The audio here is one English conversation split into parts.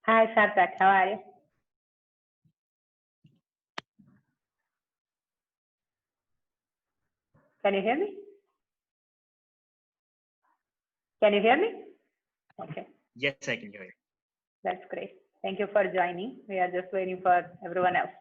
Hi, Sarthak. How are you? Can you hear me? Can you hear me? Okay, Yes, I can hear you. that's great. Thank you for joining. We are just waiting for everyone else.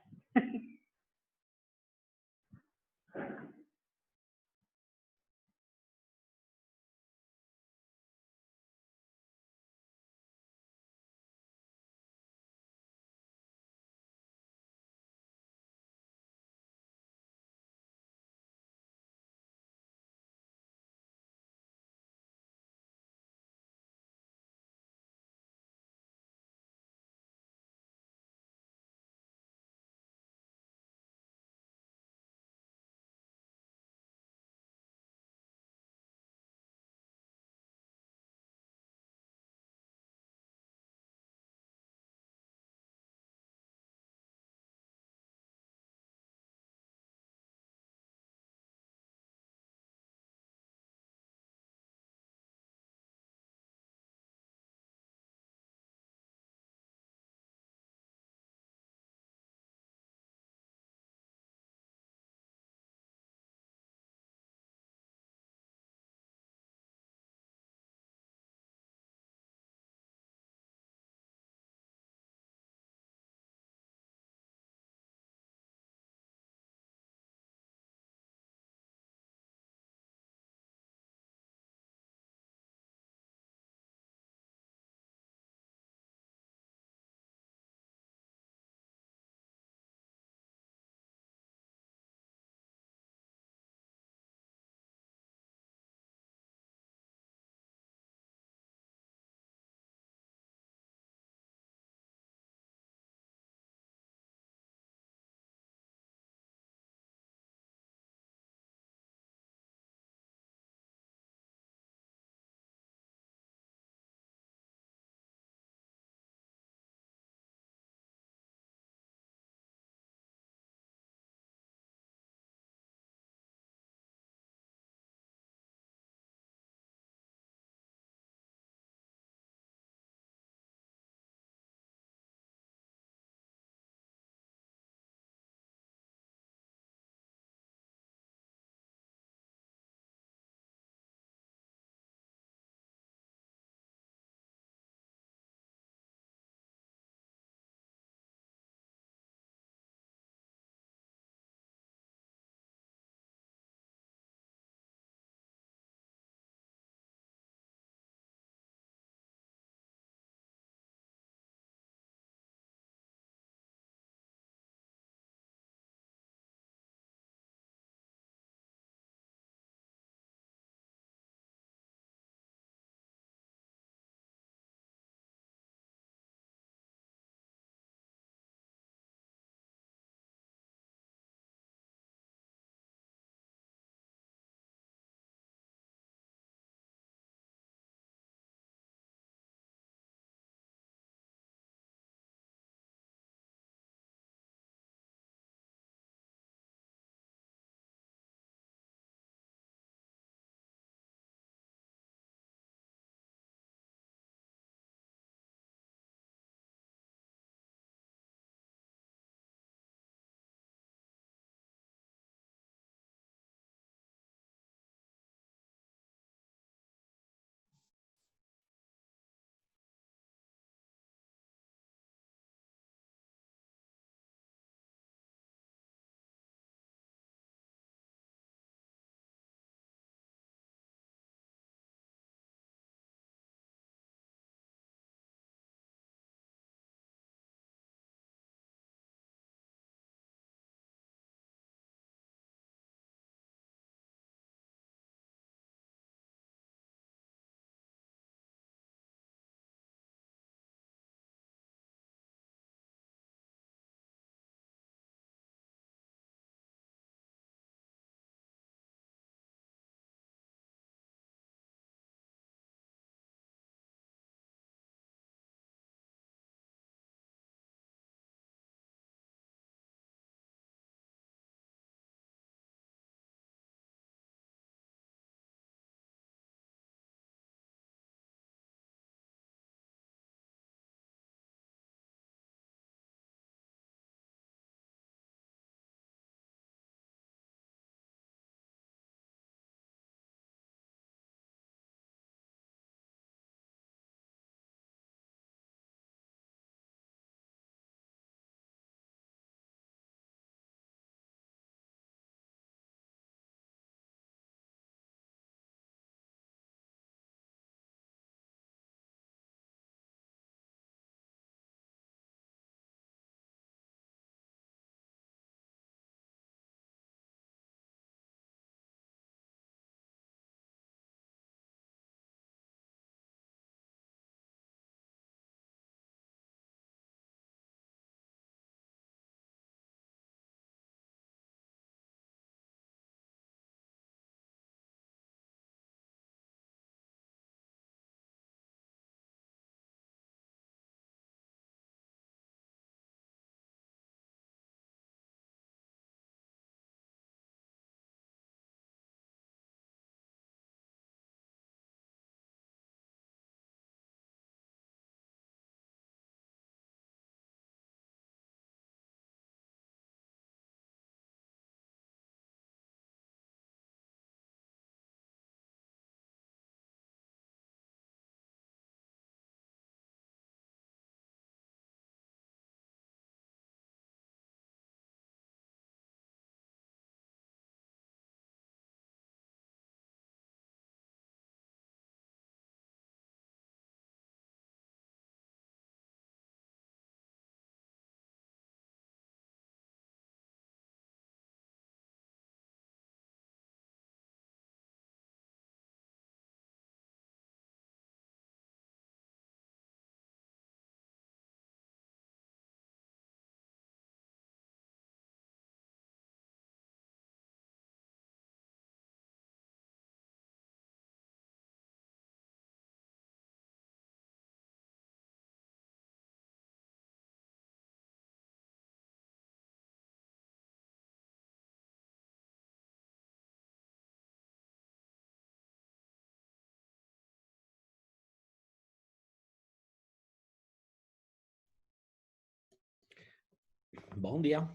Bom dia.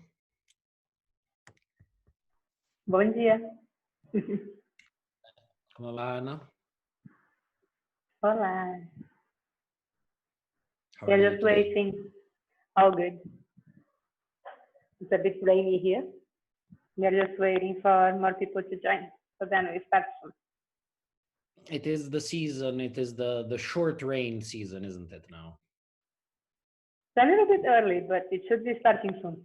Bom dia. Come va, Anna? Olá. How We are are you just today? waiting. All good. It's a bit rainy here. We are just waiting for more people to join. So then we start soon. It is the season. It is the short rain season, isn't it now? It's a little bit early, but it should be starting soon.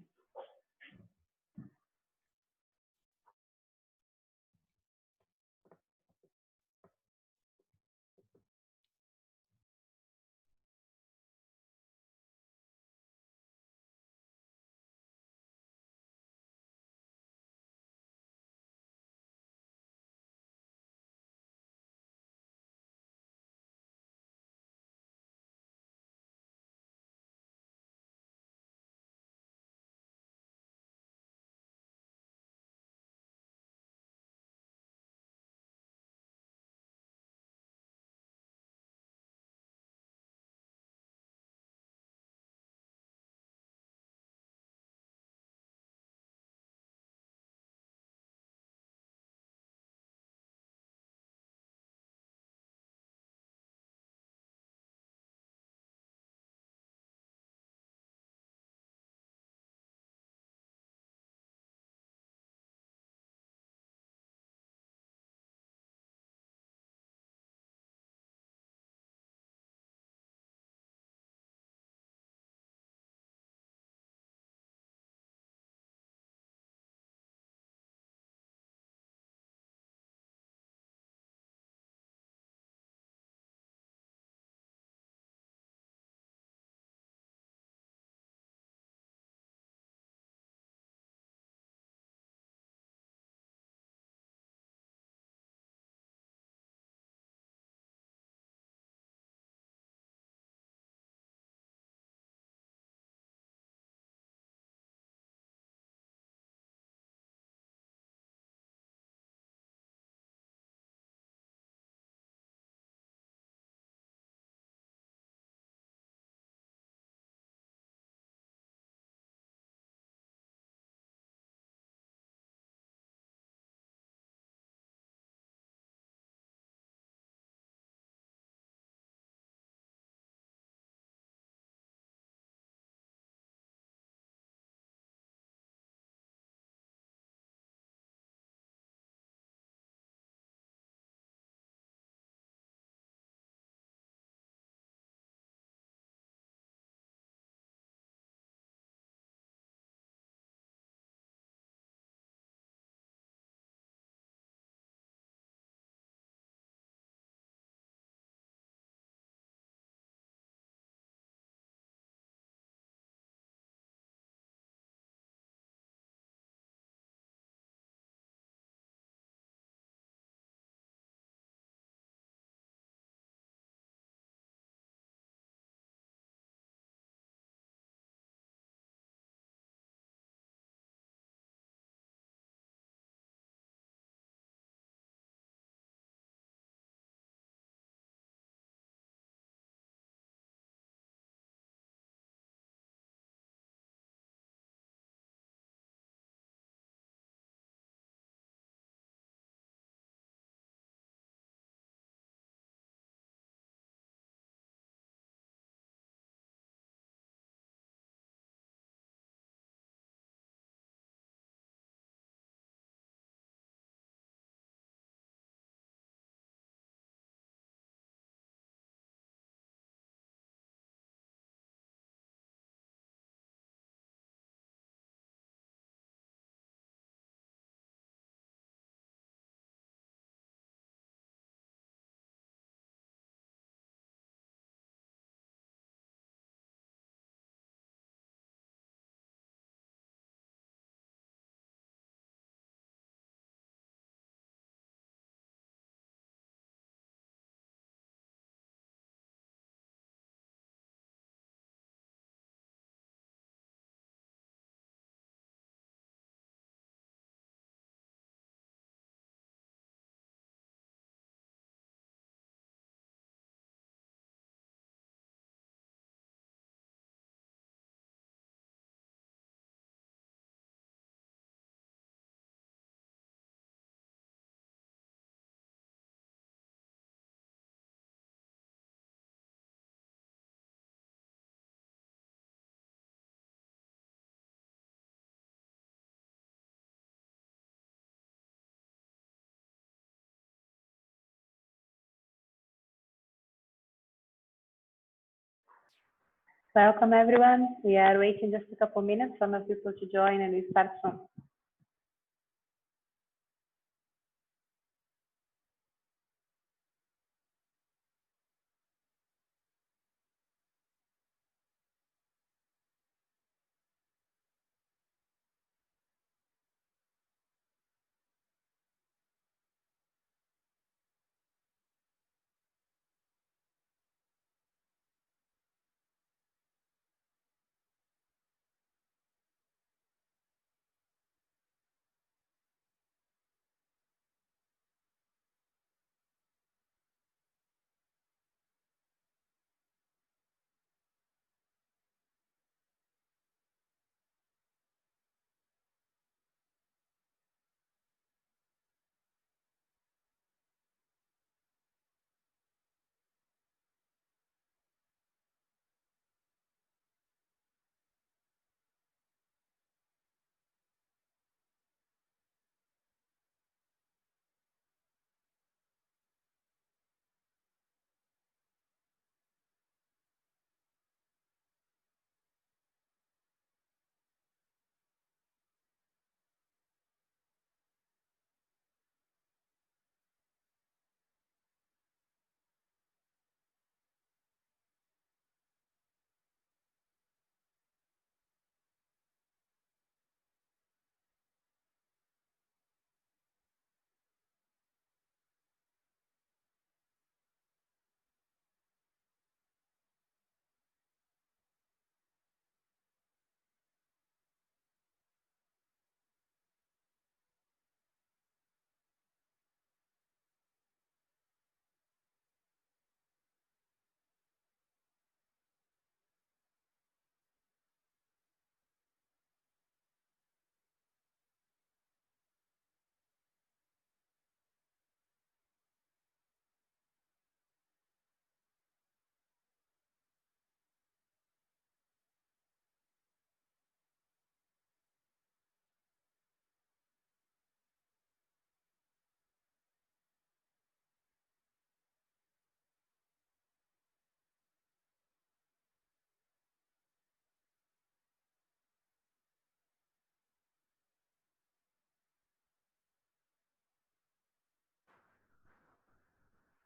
Welcome, everyone. We are waiting just a couple minutes for more people to join, and we start soon.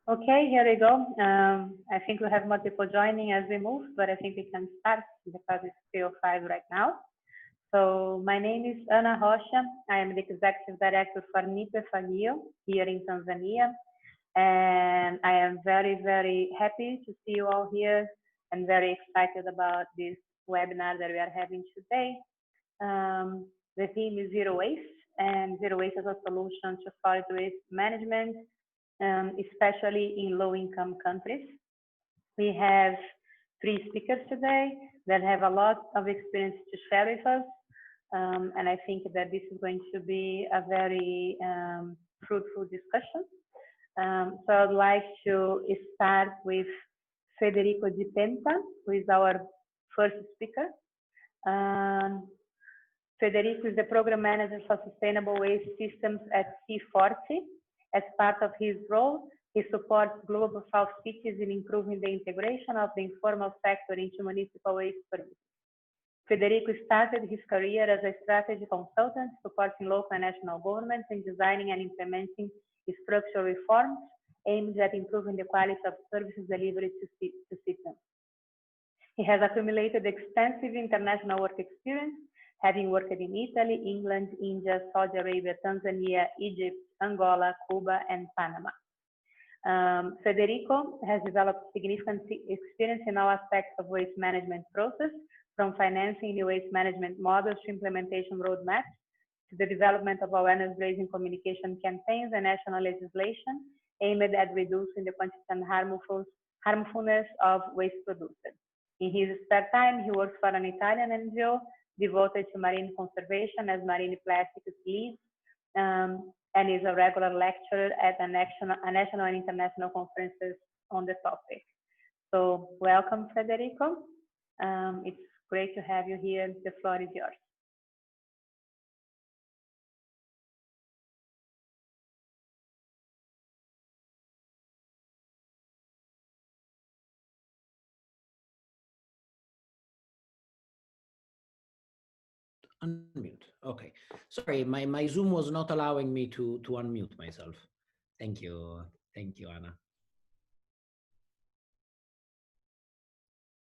Okay, here we go. I think we have more people joining as we move, but I think we can start because it's still 5 right now. So my name is Ana Rocha. I am the Executive Director for NIPE Fagio here in Tanzania. And I am very, very happy to see you all here and very excited about this webinar that we are having today. The theme is zero waste, and zero waste as a solution to solid waste management, especially in low-income countries. We have 3 speakers today that have a lot of experience to share with us, and I think that this is going to be a very fruitful discussion. So I'd like to start with Federico Di Penta, who is our first speaker. Federico is the Program Manager for Sustainable Waste Systems at C40. As part of his role, he supports Global South cities in improving the integration of the informal sector into municipal waste services. Federico started his career as a strategy consultant, supporting local and national governments in designing and implementing structural reforms aimed at improving the quality of services delivered to citizens. He has accumulated extensive international work experience, having worked in Italy, England, India, Saudi Arabia, Tanzania, Egypt, Angola, Cuba, and Panama. Federico has developed significant experience in all aspects of waste management process, from financing new waste management models to implementation roadmaps, to the development of awareness-raising communication campaigns and national legislation aimed at reducing the quantity and harmfulness of waste produced. In his spare time, he works for an Italian NGO devoted to marine conservation as marine plastics lead, and is a regular lecturer at national and international conferences on the topic. So welcome, Federico. It's great to have you here. The floor is yours. Unmute. Okay. Sorry, my Zoom was not allowing me to unmute myself. Thank you. Thank you, Anna.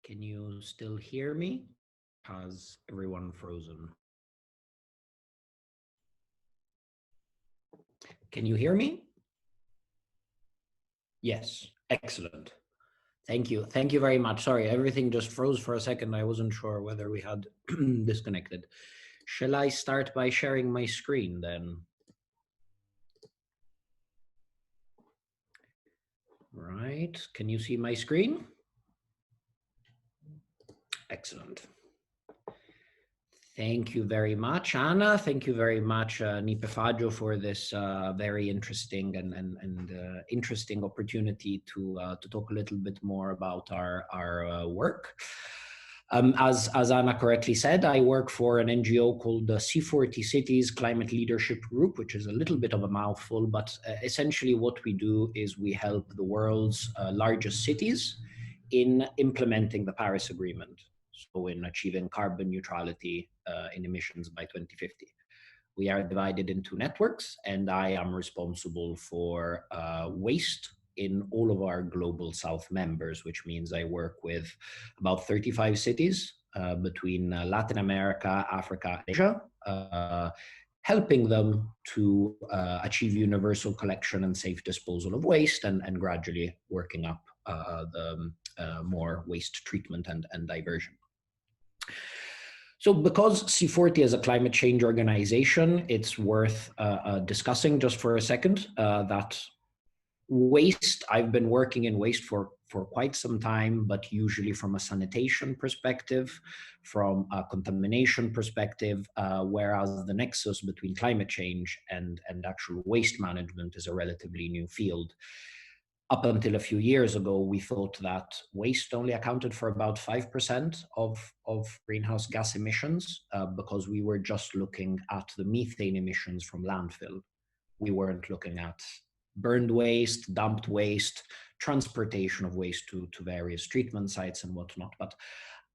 Can you still hear me? Has everyone frozen? Can you hear me? Yes. Excellent. Thank you. Thank you very much. Sorry, everything just froze for a second. I wasn't sure whether we had disconnected. Shall I start by sharing my screen then? Right. Can you see my screen? Excellent. Thank you very much, Anna. Thank you very much, Nipefaggio, for this very interesting and interesting opportunity to talk a little bit more about our work. As Anna correctly said, I work for an NGO called the C40 Cities Climate Leadership Group, which is a little bit of a mouthful, but essentially what we do is we help the world's largest cities in implementing the Paris Agreement. So in achieving carbon neutrality in emissions by 2050. We are divided into networks, and I am responsible for waste in all of our Global South members, which means I work with about 35 cities between Latin America, Africa, and Asia, helping them to achieve universal collection and safe disposal of waste, and gradually working up the more waste treatment and diversion. So because C40 is a climate change organization, it's worth discussing just for a second that waste, I've been working in waste for quite some time, but usually from a sanitation perspective, from a contamination perspective, whereas the nexus between climate change and actual waste management is a relatively new field. Up until a few years ago, we thought that waste only accounted for about 5% of greenhouse gas emissions because we were just looking at the methane emissions from landfill. We weren't looking at burned waste, dumped waste, transportation of waste to various treatment sites and whatnot. But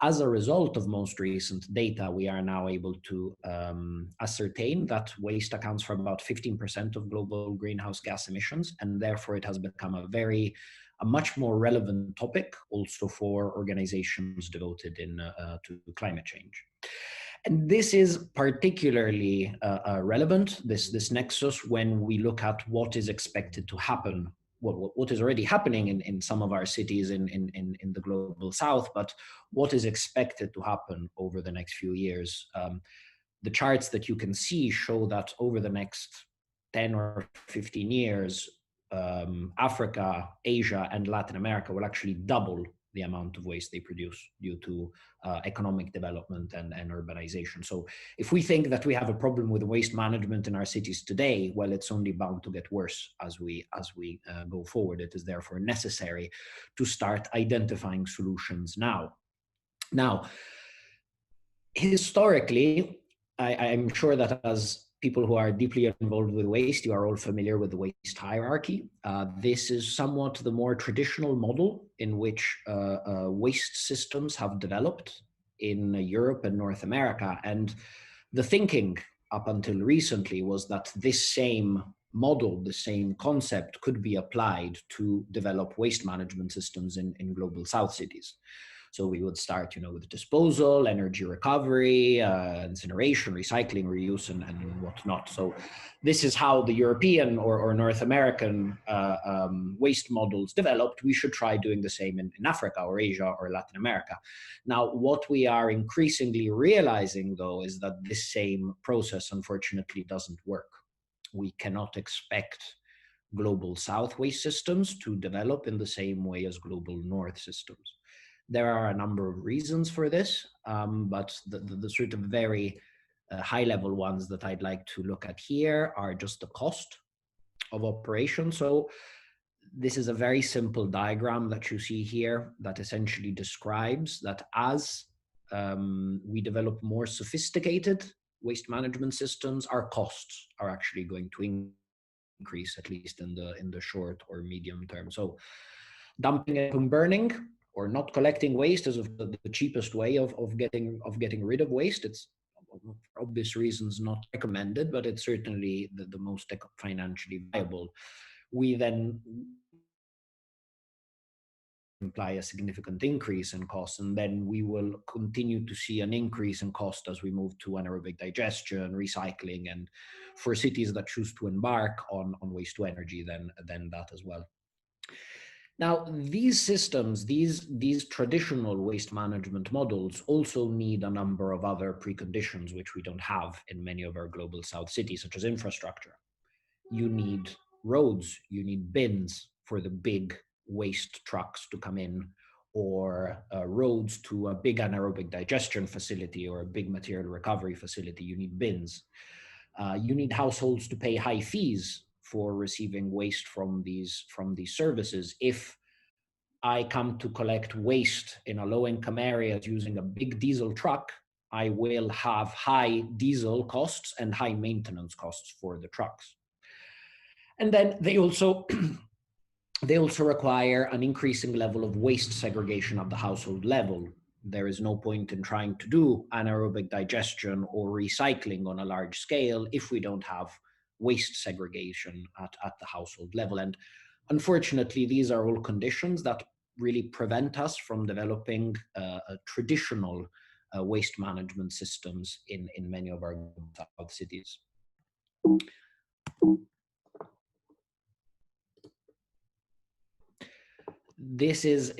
as a result of most recent data, we are now able to ascertain that waste accounts for about 15% of global greenhouse gas emissions, and therefore it has become a much more relevant topic also for organizations devoted to climate change. And this is particularly relevant, this nexus, when we look at what is expected to happen, what is already happening in some of our cities in the global south, but what is expected to happen over the next few years. The charts that you can see show that over the next 10 or 15 years, Africa, Asia, and Latin America will actually double the amount of waste they produce due to economic development and urbanization. So if we think that we have a problem with waste management in our cities today, well, it's only bound to get worse as we go forward. It is therefore necessary to start identifying solutions now. Now, historically, I'm sure that as people who are deeply involved with waste, you are all familiar with the waste hierarchy. This is somewhat the more traditional model in which waste systems have developed in Europe and North America. And the thinking up until recently was that this same model, the same concept could be applied to develop waste management systems in global south cities. So we would start, with disposal, energy recovery, incineration, recycling, reuse, and whatnot. So this is how the European or North American waste models developed. We should try doing the same in Africa or Asia or Latin America. Now, what we are increasingly realizing, though, is that this same process, unfortunately, doesn't work. We cannot expect global south waste systems to develop in the same way as global north systems. There are a number of reasons for this, but the sort of very high-level ones that I'd like to look at here are just the cost of operation. So this is a very simple diagram that you see here that essentially describes that as we develop more sophisticated waste management systems, our costs are actually going to increase, at least in the short or medium term. So dumping and burning or not collecting waste is the cheapest way of getting rid of waste. It's for obvious reasons, not recommended, but it's certainly the most financially viable. We then imply a significant increase in costs, and then we will continue to see an increase in cost as we move to anaerobic digestion, recycling, and for cities that choose to embark on waste to energy, then that as well. Now, these systems, these traditional waste management models also need a number of other preconditions, which we don't have in many of our global south cities, such as infrastructure. You need roads, you need bins for the big waste trucks to come in, or roads to a big anaerobic digestion facility or a big material recovery facility. You need bins. You need households to pay high fees for receiving waste from these services. If I come to collect waste in a low-income area using a big diesel truck, I will have high diesel costs and high maintenance costs for the trucks. And then they also require an increasing level of waste segregation at the household level. There is no point in trying to do anaerobic digestion or recycling on a large scale if we don't have waste segregation at the household level. And unfortunately, these are all conditions that really prevent us from developing traditional waste management systems in many of our south cities. This is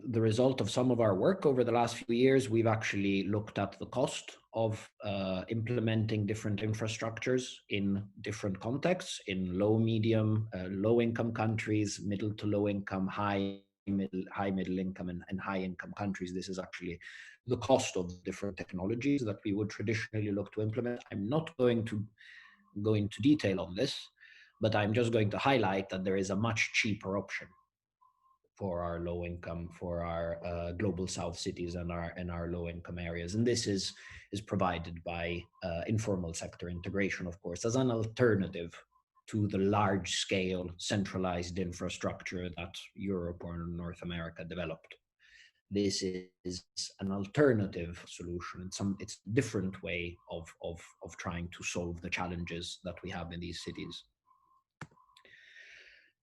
the result of some of our work over the last few years. We've actually looked at the cost of implementing different infrastructures in different contexts, in low, medium, low income countries, middle to low income, high middle income, and high income countries. This is actually the cost of different technologies that we would traditionally look to implement. I'm not going to go into detail on this, but I'm just going to highlight that there is a much cheaper option for our low income, for our global south cities and our low income areas. And this is provided by informal sector integration, of course, as an alternative to the large scale centralized infrastructure that Europe or North America developed. This is an alternative solution. It's a different way of trying to solve the challenges that we have in these cities.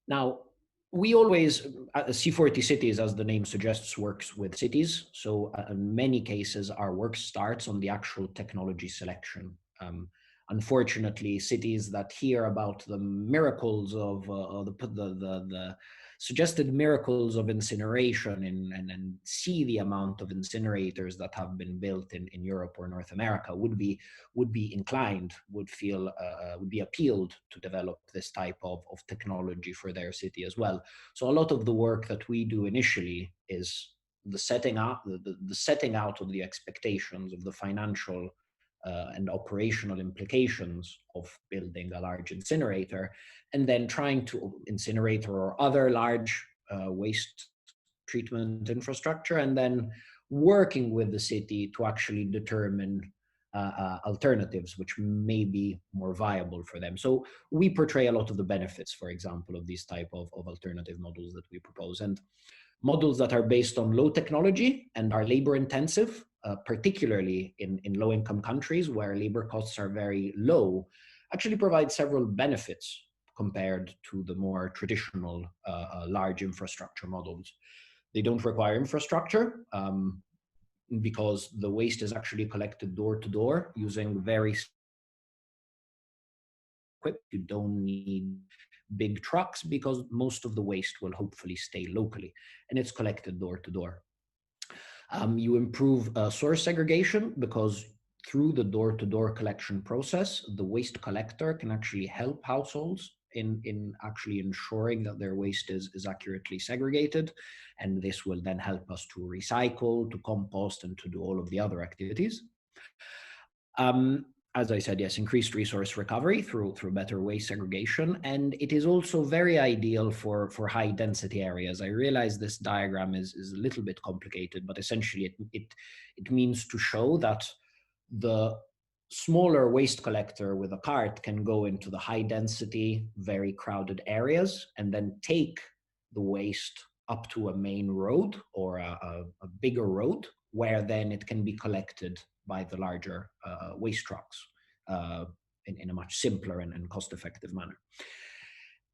Now, we always, C40 Cities, as the name suggests, works with cities. So in many cases, our work starts on the actual technology selection. Unfortunately, cities that hear about the miracles of the suggested miracles of incineration and see the amount of incinerators that have been built in Europe or North America would be inclined, would be appealed to develop this type of technology for their city as well. So a lot of the work that we do initially is the setting out of the expectations of the financial and operational implications of building a large incinerator, and then trying to incinerator or other large waste treatment infrastructure, and then working with the city to actually determine alternatives which may be more viable for them. So we portray a lot of the benefits, for example, of these type of alternative models that we propose. And models that are based on low technology and are labor intensive, particularly in low-income countries where labor costs are very low, actually provide several benefits compared to the more traditional large infrastructure models. They don't require infrastructure because the waste is actually collected door to door using very quick. You don't need big trucks because most of the waste will hopefully stay locally and it's collected door to door. You improve source segregation because through the door-to-door collection process, the waste collector can actually help households in actually ensuring that their waste is accurately segregated. And this will then help us to recycle, to compost, and to do all of the other activities. As I said, yes, increased resource recovery through better waste segregation. And it is also very ideal for high density areas. I realize this diagram is a little bit complicated, but essentially it means to show that the smaller waste collector with a cart can go into the high density, very crowded areas and then take the waste up to a main road or a bigger road where then it can be collected by the larger waste trucks in a much simpler and cost-effective manner.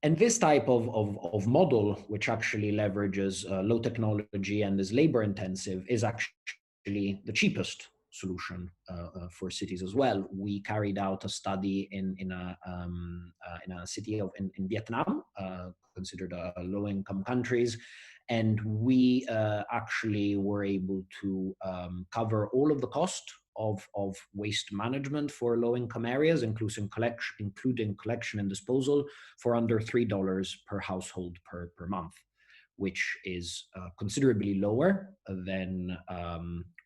And this type of model, which actually leverages low technology and is labor intensive, is actually the cheapest solution for cities as well. We carried out a study in a city in Vietnam, considered a low-income countries, and we actually were able to cover all of the cost of waste management for low-income areas, including collection and disposal, for under $3 per household per month, which is considerably lower than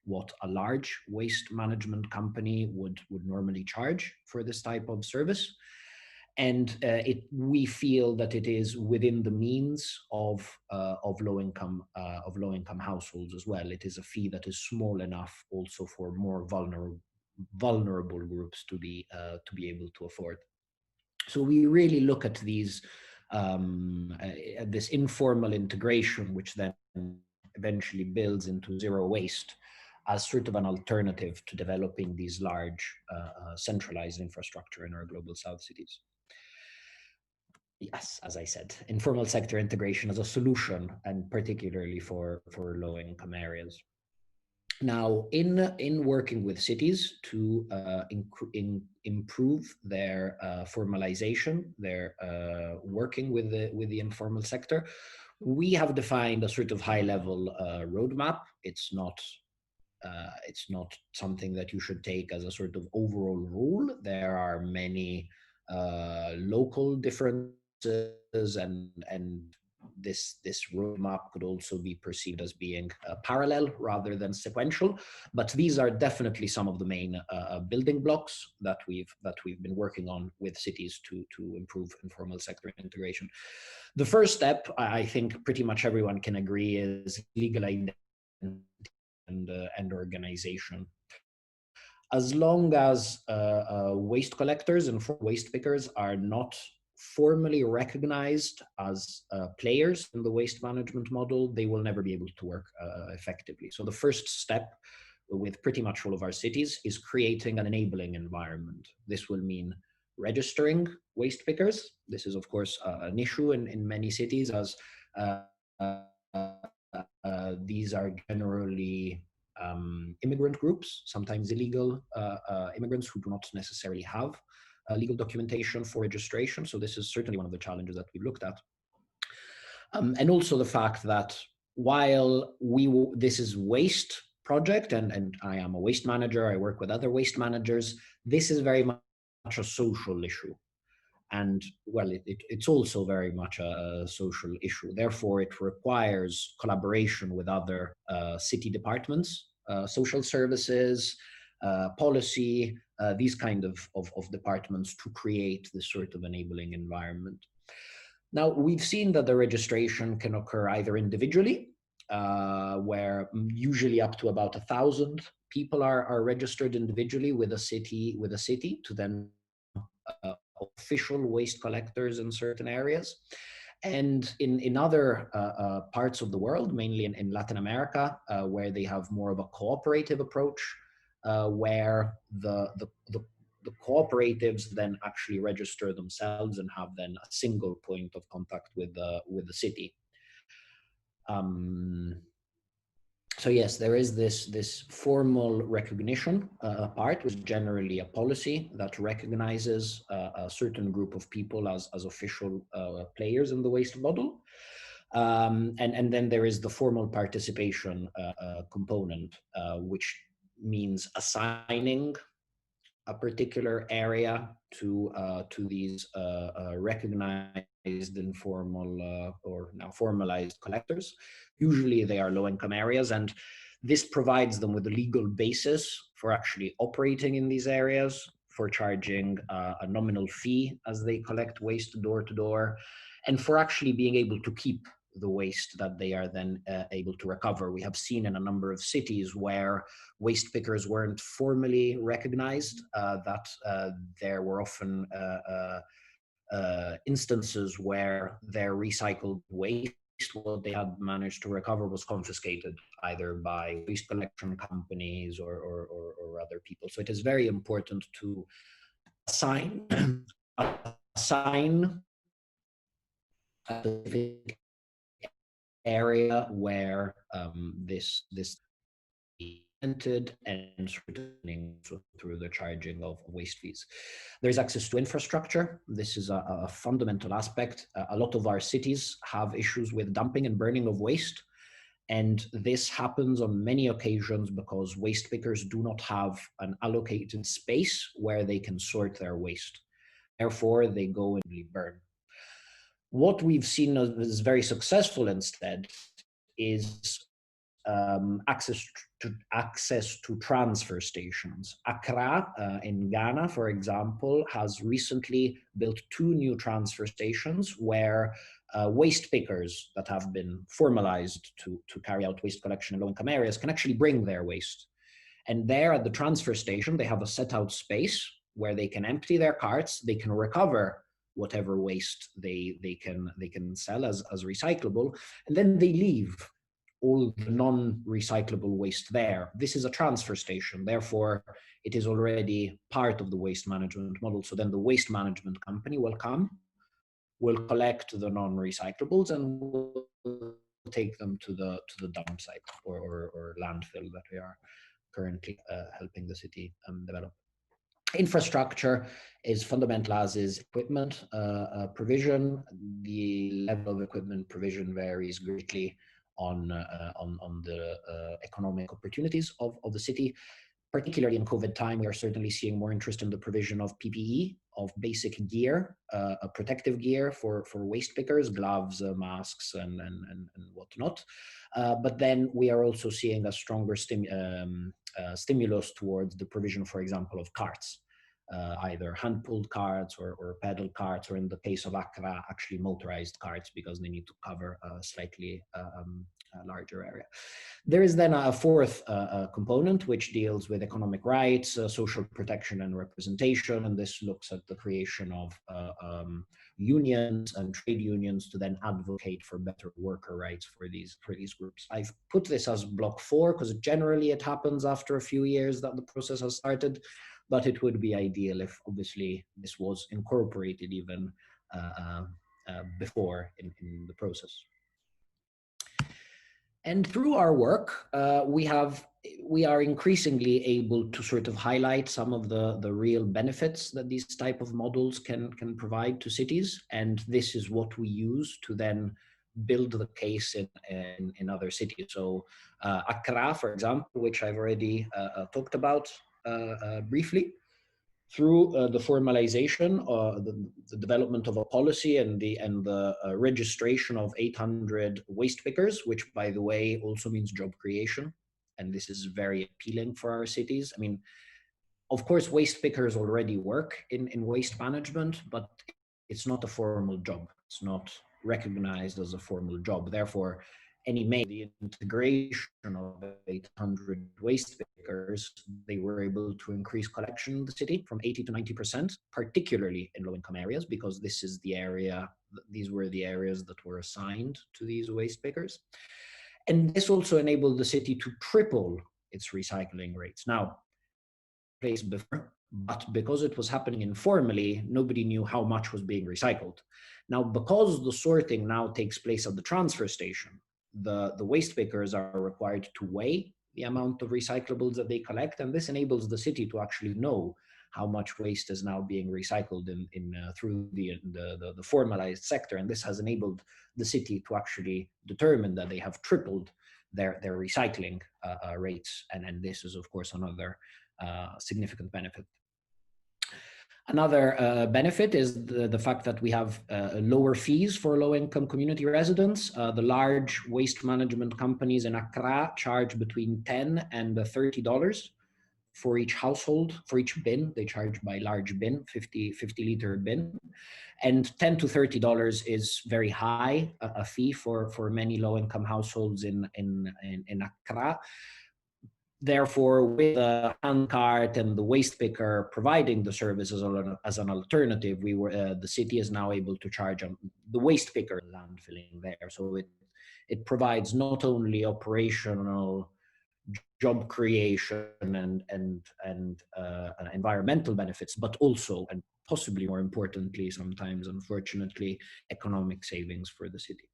what a large waste management company would normally charge for this type of service. And we feel that it is within the means of low-income households as well. It is a fee that is small enough also for more vulnerable groups to be able to afford. So we really look at these at this informal integration, which then eventually builds into zero waste, as sort of an alternative to developing these large centralized infrastructure in our global south cities. Yes, as I said, informal sector integration as a solution, and particularly for low-income areas. Now, in working with cities to improve their formalization, their working with the informal sector, we have defined a sort of high-level roadmap. It's not something that you should take as a sort of overall rule. There are many local differences, and this roadmap could also be perceived as being parallel rather than sequential. But these are definitely some of the main building blocks that we've been working on with cities to improve informal sector integration. The first step, I think pretty much everyone can agree, is legal identity and organization. As long as waste collectors and waste pickers are not formally recognized as players in the waste management model, they will never be able to work effectively. So the first step with pretty much all of our cities is creating an enabling environment. This will mean registering waste pickers. This is, of course, an issue in many cities, as these are generally immigrant groups, sometimes illegal immigrants who do not necessarily have legal documentation for registration. So this is certainly one of the challenges that we've looked at. And also the fact that while this is waste project, and I am a waste manager, I work with other waste managers, this is very much a social issue. And well, it's also very much a social issue. Therefore, it requires collaboration with other city departments, social services, policy, these kind of departments to create this sort of enabling environment. Now, we've seen that the registration can occur either individually, where usually up to about 1,000 people are registered individually with a city to then official waste collectors in certain areas. And in other parts of the world, mainly in Latin America, where they have more of a cooperative approach, where the cooperatives then actually register themselves and have then a single point of contact with the city. So yes, there is this formal recognition part, which is generally a policy that recognizes a certain group of people as official players in the waste model. And then there is the formal participation component, which means assigning a particular area to these recognized informal or now formalized collectors. Usually they are low-income areas, and this provides them with a legal basis for actually operating in these areas, for charging a nominal fee as they collect waste door to door, and for actually being able to keep the waste that they are then able to recover. We have seen in a number of cities where waste pickers weren't formally recognized, that there were often instances where their recycled waste what they had managed to recover was confiscated either by waste collection companies or other people. So it is very important to assign a specific area where this entered and through the charging of waste fees. There's access to infrastructure. This is a fundamental aspect. A lot of our cities have issues with dumping and burning of waste. And this happens on many occasions because waste pickers do not have an allocated space where they can sort their waste. Therefore, they go and burn. What we've seen as very successful instead is access to transfer stations. Accra in Ghana, for example, has recently built 2 new transfer stations where waste pickers that have been formalized to carry out waste collection in low-income areas can actually bring their waste. And there at the transfer station, they have a set out space where they can empty their carts, they can recover whatever waste they can sell as recyclable, and then they leave all the non-recyclable waste there. This is a transfer station, therefore it is already part of the waste management model. So then the waste management company will come, will collect the non-recyclables and will take them to the dump site or landfill that we are currently helping the city develop. Infrastructure is fundamental, as is equipment provision. The level of equipment provision varies greatly on the economic opportunities of the city. Particularly in COVID time, we are certainly seeing more interest in the provision of PPE, of basic gear, protective gear for waste pickers, gloves, masks, and whatnot. But then we are also seeing a stronger stimulus towards the provision, for example, of carts. Either hand-pulled carts or pedal carts, or in the case of Accra, actually motorized carts because they need to cover a slightly larger area. There is then a fourth component which deals with economic rights, social protection and representation, and this looks at the creation of unions and trade unions to then advocate for better worker rights for these groups. I've put this as block 4 because generally it happens after a few years that the process has started, but it would be ideal if obviously this was incorporated even before in the process. And through our work, we are increasingly able to sort of highlight some of the real benefits that these type of models can provide to cities. And this is what we use to then build the case in other cities. So Accra, for example, which I've already talked about briefly, through the formalization, the development of a policy and the registration of 800 waste pickers, which by the way also means job creation. And this is very appealing for our cities. I mean, of course, waste pickers already work in waste management, but it's not a formal job. It's not recognized as a formal job. Therefore, the integration of 800 waste pickers, they were able to increase collection in the city from 80 to 90%, particularly in low-income areas, because these were the areas that were assigned to these waste pickers. And this also enabled the city to triple its recycling rates. Now, place before, but because it was happening informally, nobody knew how much was being recycled. Now, because the sorting now takes place at the transfer station, the waste pickers are required to weigh the amount of recyclables that they collect, and this enables the city to actually know how much waste is now being recycled through the formalized sector, and this has enabled the city to actually determine that they have tripled their recycling rates, and this is of course another significant benefit. Another benefit is the fact that we have lower fees for low-income community residents. The large waste management companies in Accra charge between $10 and $30 for each household, for each bin. They charge by large bin, 50-liter bin. And $10 to $30 is very high, a fee for many low-income households in Accra. Therefore, with the hand cart and the waste picker providing the services as an alternative, the city is now able to charge the waste picker landfilling there. So it provides not only operational job creation and environmental benefits, but also, and possibly more importantly, sometimes unfortunately, economic savings for the city.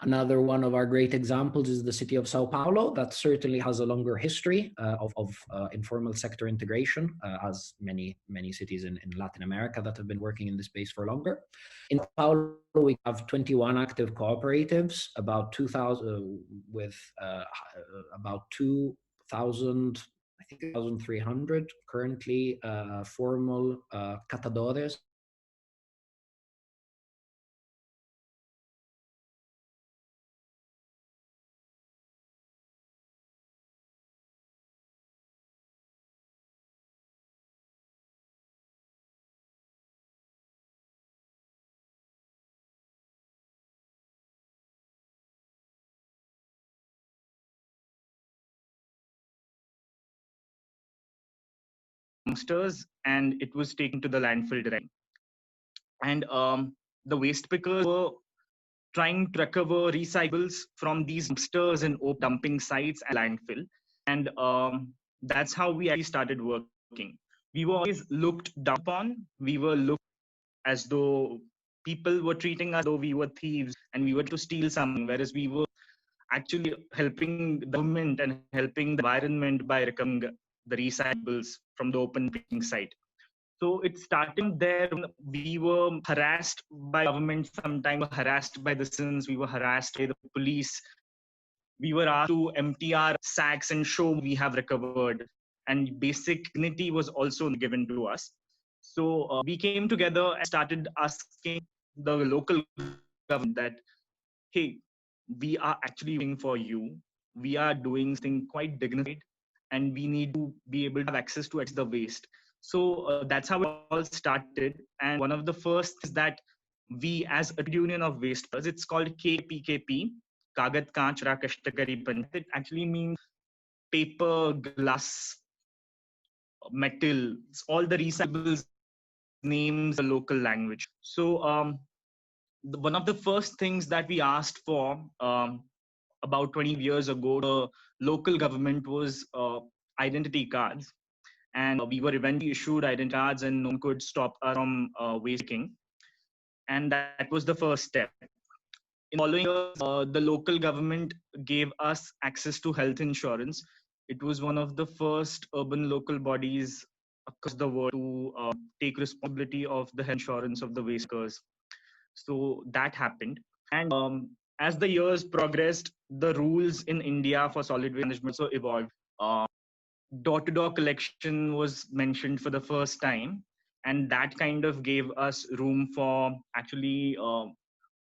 Another one of our great examples is the city of Sao Paulo. That certainly has a longer history of informal sector integration, as many cities in Latin America that have been working in this space for longer. In Sao Paulo, we have 21 active cooperatives, about 2,000 with about 2,000, I think 2,300 currently formal catadores. dumpsters, and it was taken to the landfill direct. And the waste pickers were trying to recover recyclables from these dumpsters and dumping sites and landfill. And that's how we actually started working. We were always looked down upon. We were looked as though people were treating us as though we were thieves and we were to steal something, whereas we were actually helping the government and helping the environment by recovering the recyclables from the open picking site. So it started there. We were harassed by government, sometimes harassed by the citizens, we were harassed by the police. We were asked to empty our sacks and show we have recovered. And basic dignity was also given to us. So we came together and started asking the local government that, hey, we are actually waiting for you. We are doing something quite dignified, and we need to be able to have access to the waste. So that's how it all started. And one of the first is that we, as a union of wasters, it's called KPKP, Kagat Kanch Rakashtakari Panchayat. It actually means paper, glass, metal, all the recyclables names the local language. So one of the first things that we asked for about 20 years ago, the local government was identity cards. And we were eventually issued identity cards, and no one could stop us from wasting. And that was the first step. In the following years, the local government gave us access to health insurance. It was one of the first urban local bodies across the world to take responsibility of the health insurance of the wasters. So that happened. And as the years progressed, the rules in India for solid waste management also evolved. Door-to-door collection was mentioned for the first time, and that kind of gave us room for actually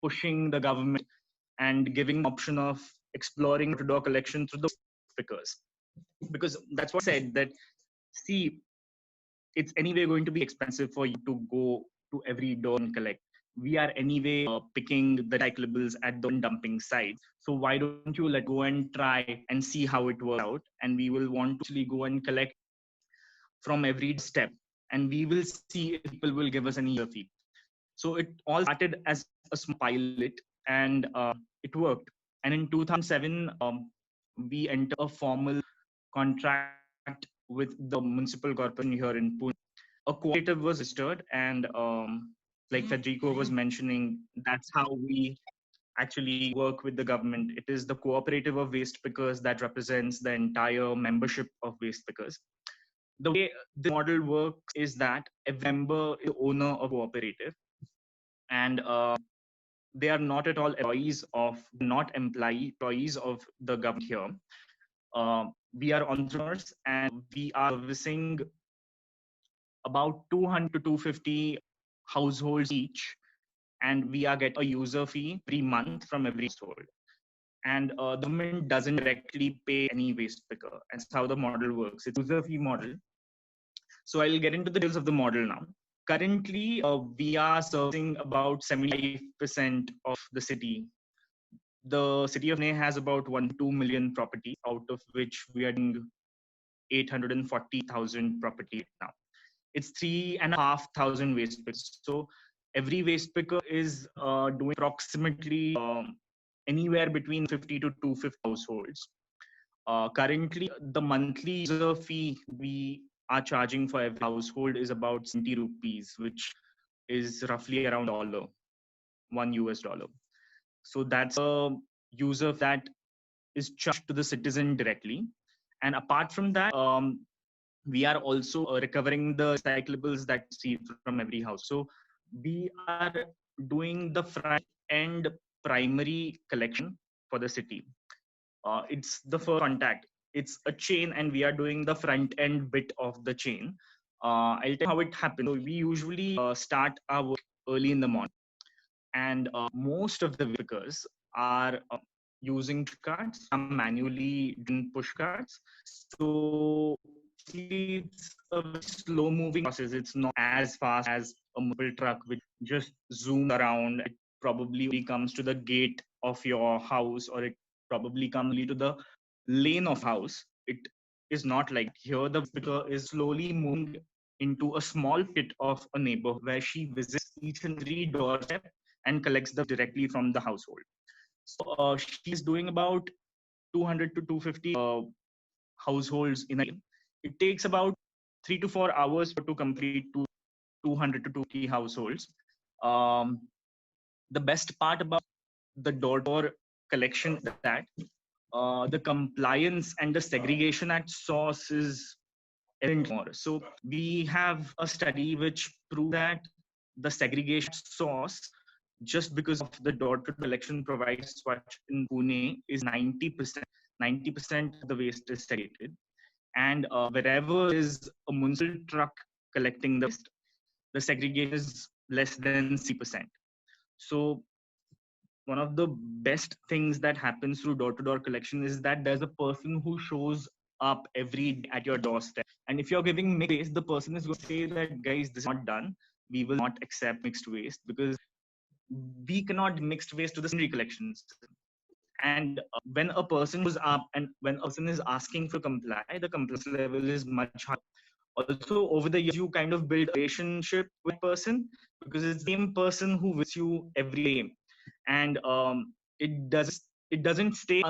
pushing the government and giving the option of exploring door-to-door collection through the pickers. Because that's what I said, that see, it's anyway going to be expensive for you to go to every door and collect. We are anyway picking the recyclables at the dumping sites. So why don't you let go and try and see how it works out? And we will want to actually go and collect from every step. And we will see if people will give us any fee. So it all started as a small pilot, and it worked. And in 2007, we entered a formal contract with the municipal corporation here in Pune. A cooperative was registered, and like Federico was mentioning, that's how we actually work with the government. It is the cooperative of waste pickers that represents the entire membership of waste pickers. The way the model works is that a member is the owner of cooperative, and they are not at all employees of the government here. We are entrepreneurs, and we are servicing about 200 to 250 households each, and we are getting a user fee every month from every household. And the government doesn't directly pay any waste picker. That's how the model works. It's a user fee model. So I'll get into the details of the model now. Currently, we are servicing about 75% of the city. The city of Pune has about 1-2 million property, out of which we are doing 840,000 property now. It's 3,500 waste pickers. So every waste picker is doing approximately anywhere between 50 to 250 households. Currently, the monthly user fee we are charging for every household is about 70 rupees, which is roughly around $1. So that's a user that is charged to the citizen directly. And apart from that, we are also recovering the recyclables that we see from every house. So we are doing the front end primary collection for the city. It's the first contact. It's a chain, and we are doing the front end bit of the chain. I'll tell you how it happens. So we usually start our work early in the morning, and most of the workers are using push carts, some manually doing push carts. So it's a very slow moving process. It's not as fast as a mobile truck which just zooms around. It probably comes to the gate of your house, or it probably comes to the lane of house. It is not like here. The speaker is slowly moving into a small pit of a neighborhood where she visits each and every doorstep and collects them directly from the household. So she's doing about 200 to 250 households in a day. It takes about 3 to 4 hours to complete 200 to 250 households. Um, the best part about the door-to-door collection is that the compliance and the segregation at source is even more. So we have a study which proves that the segregation at source, just because of the door-to-door collection provided SWaCH in Pune, is 90%. 90% of the waste is segregated. And wherever is a municipal truck collecting the waste, the segregation is less than 3%. So one of the best things that happens through door-to-door collection is that there's a person who shows up every day at your doorstep. And if you're giving mixed waste, the person is going to say that, guys, this is not done. We will not accept mixed waste because we cannot mixed waste to the secondary collections. And when a person goes up and when a person is asking for comply, the compliance level is much higher. Also, over the years, you kind of build a relationship with person because it's the same person who visits you every day, and it doesn't stay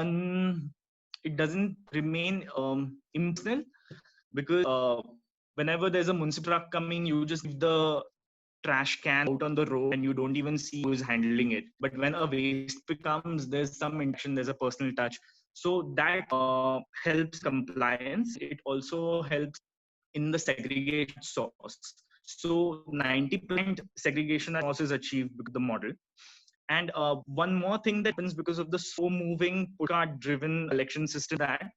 it doesn't remain impersonal, because whenever there's a municipal truck coming, you just leave the trash can out on the road and you don't even see who is handling it. But when a waste becomes, there's some interaction, there's a personal touch. So that helps compliance. It also helps in the segregation source. So 90% segregation at source is achieved with the model. And one more thing that happens because of the slow moving pushcart driven collection system, that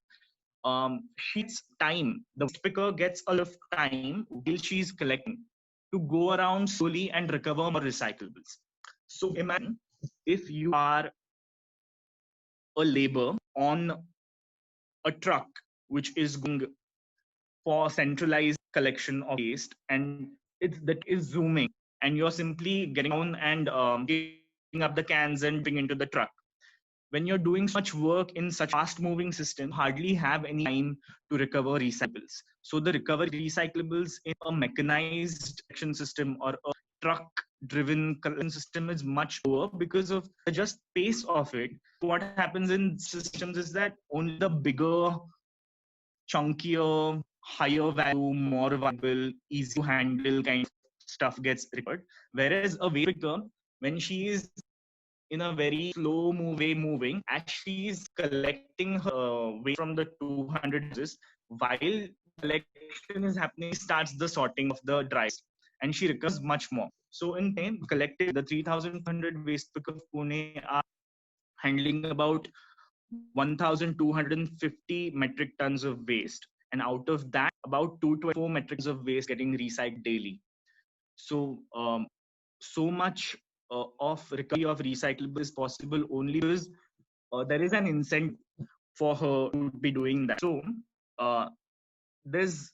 she's time. The picker gets a lot of time while she's collecting to go around slowly and recover more recyclables. So imagine if you are a labor on a truck which is going for centralized collection of waste, and that is zooming, and you're simply getting down and picking up the cans and putting into the truck. When you're doing so much work in such fast moving system, hardly have any time to recover recyclables. So the recovery recyclables in a mechanized collection system or a truck driven collection system is much lower because of the just pace of it. What happens in systems is that only the bigger, chunkier, higher value, more valuable, easy to handle kind of stuff gets recovered. Whereas a waste picker, when she is in a very slow way moving, as she's collecting her waste from the 200 houses, while collection is happening, starts the sorting of the dry waste, and she recovers much more. So in time, collected the 3,500 waste pick of Pune are handling about 1,250 metric tons of waste, and out of that, about 224 metric tons of waste getting recycled daily. So so much of recovery of recyclable is possible only because there is an incentive for her to be doing that. So there's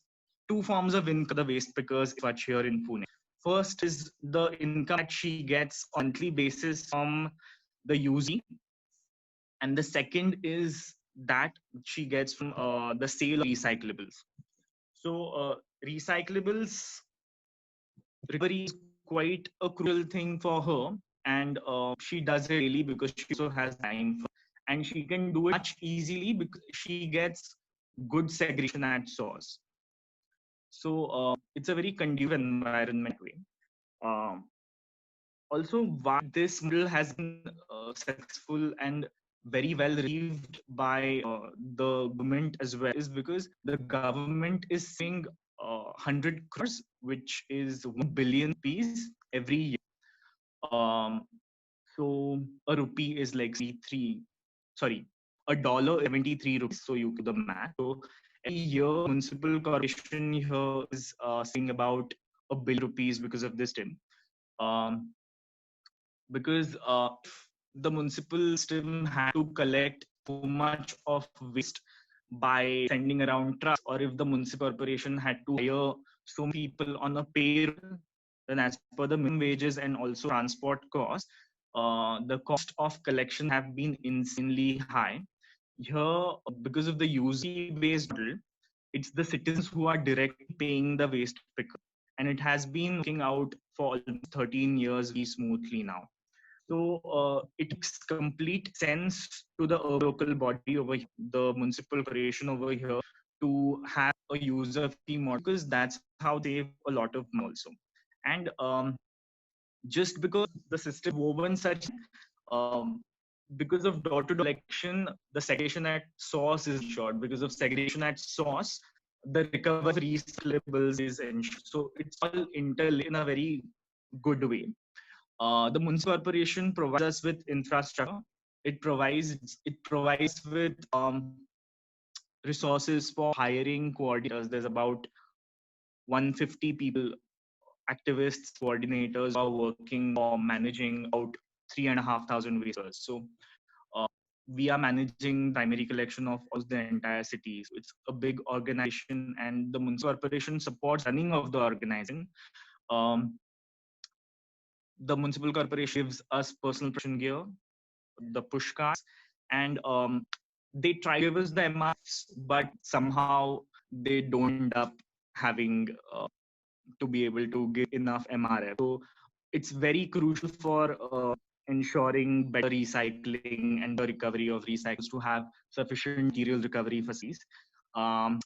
two forms of income the waste pickers SWaCH here in Pune. First is the income that she gets on a monthly basis from the user, and the second is that she gets from the sale of recyclables. So recyclables recovery is quite a crucial thing for her, and she does it daily because she also has time for, and she can do it much easily because she gets good segregation at source. So it's a very conducive environment way. Um, Also, why this model has been successful and very well received by the government as well is because the government is seeing 100 crores, which is 1 billion rupees every year. Um, so a rupee is like 73, sorry, a dollar is 73 rupees. So you do the math. So every year, municipal corporation here is seeing about ₹1 billion because of this thing. Um, because if the municipal system had to collect so much of waste by sending around trucks, or if the municipal corporation had to hire so many people on a payroll, then as per the minimum wages and also transport costs, the cost of collection have been insanely high. Here, because of the user-based model, it's the citizens who are directly paying the waste picker, and it has been working out for almost 13 years very smoothly now. So it makes complete sense to the local body over here, the municipal corporation over here, to have a user fee model because that's how they save a lot of money also. And just because the system woven such, um, because of door-to-door collection, the segregation at source is ensured. Because of segregation at source, the recovery of recyclables is ensured. So it's all interlinked in a very good way. The municipal corporation provides us with infrastructure. It provides with resources for hiring coordinators. There's about 150 people, activists, coordinators are working or managing about 3,500 wasters. So uh, we are managing primary collection of all the entire city. So it's a big organization, and the municipal corporation supports running of the organization. Um, the municipal corporation gives us personal protection gear, the push cards, and they try to give us the MRFs, but somehow they don't end up having to be able to give enough MRF. So it's very crucial for ensuring better recycling and the recovery of recycles to have sufficient material recovery facilities. Um,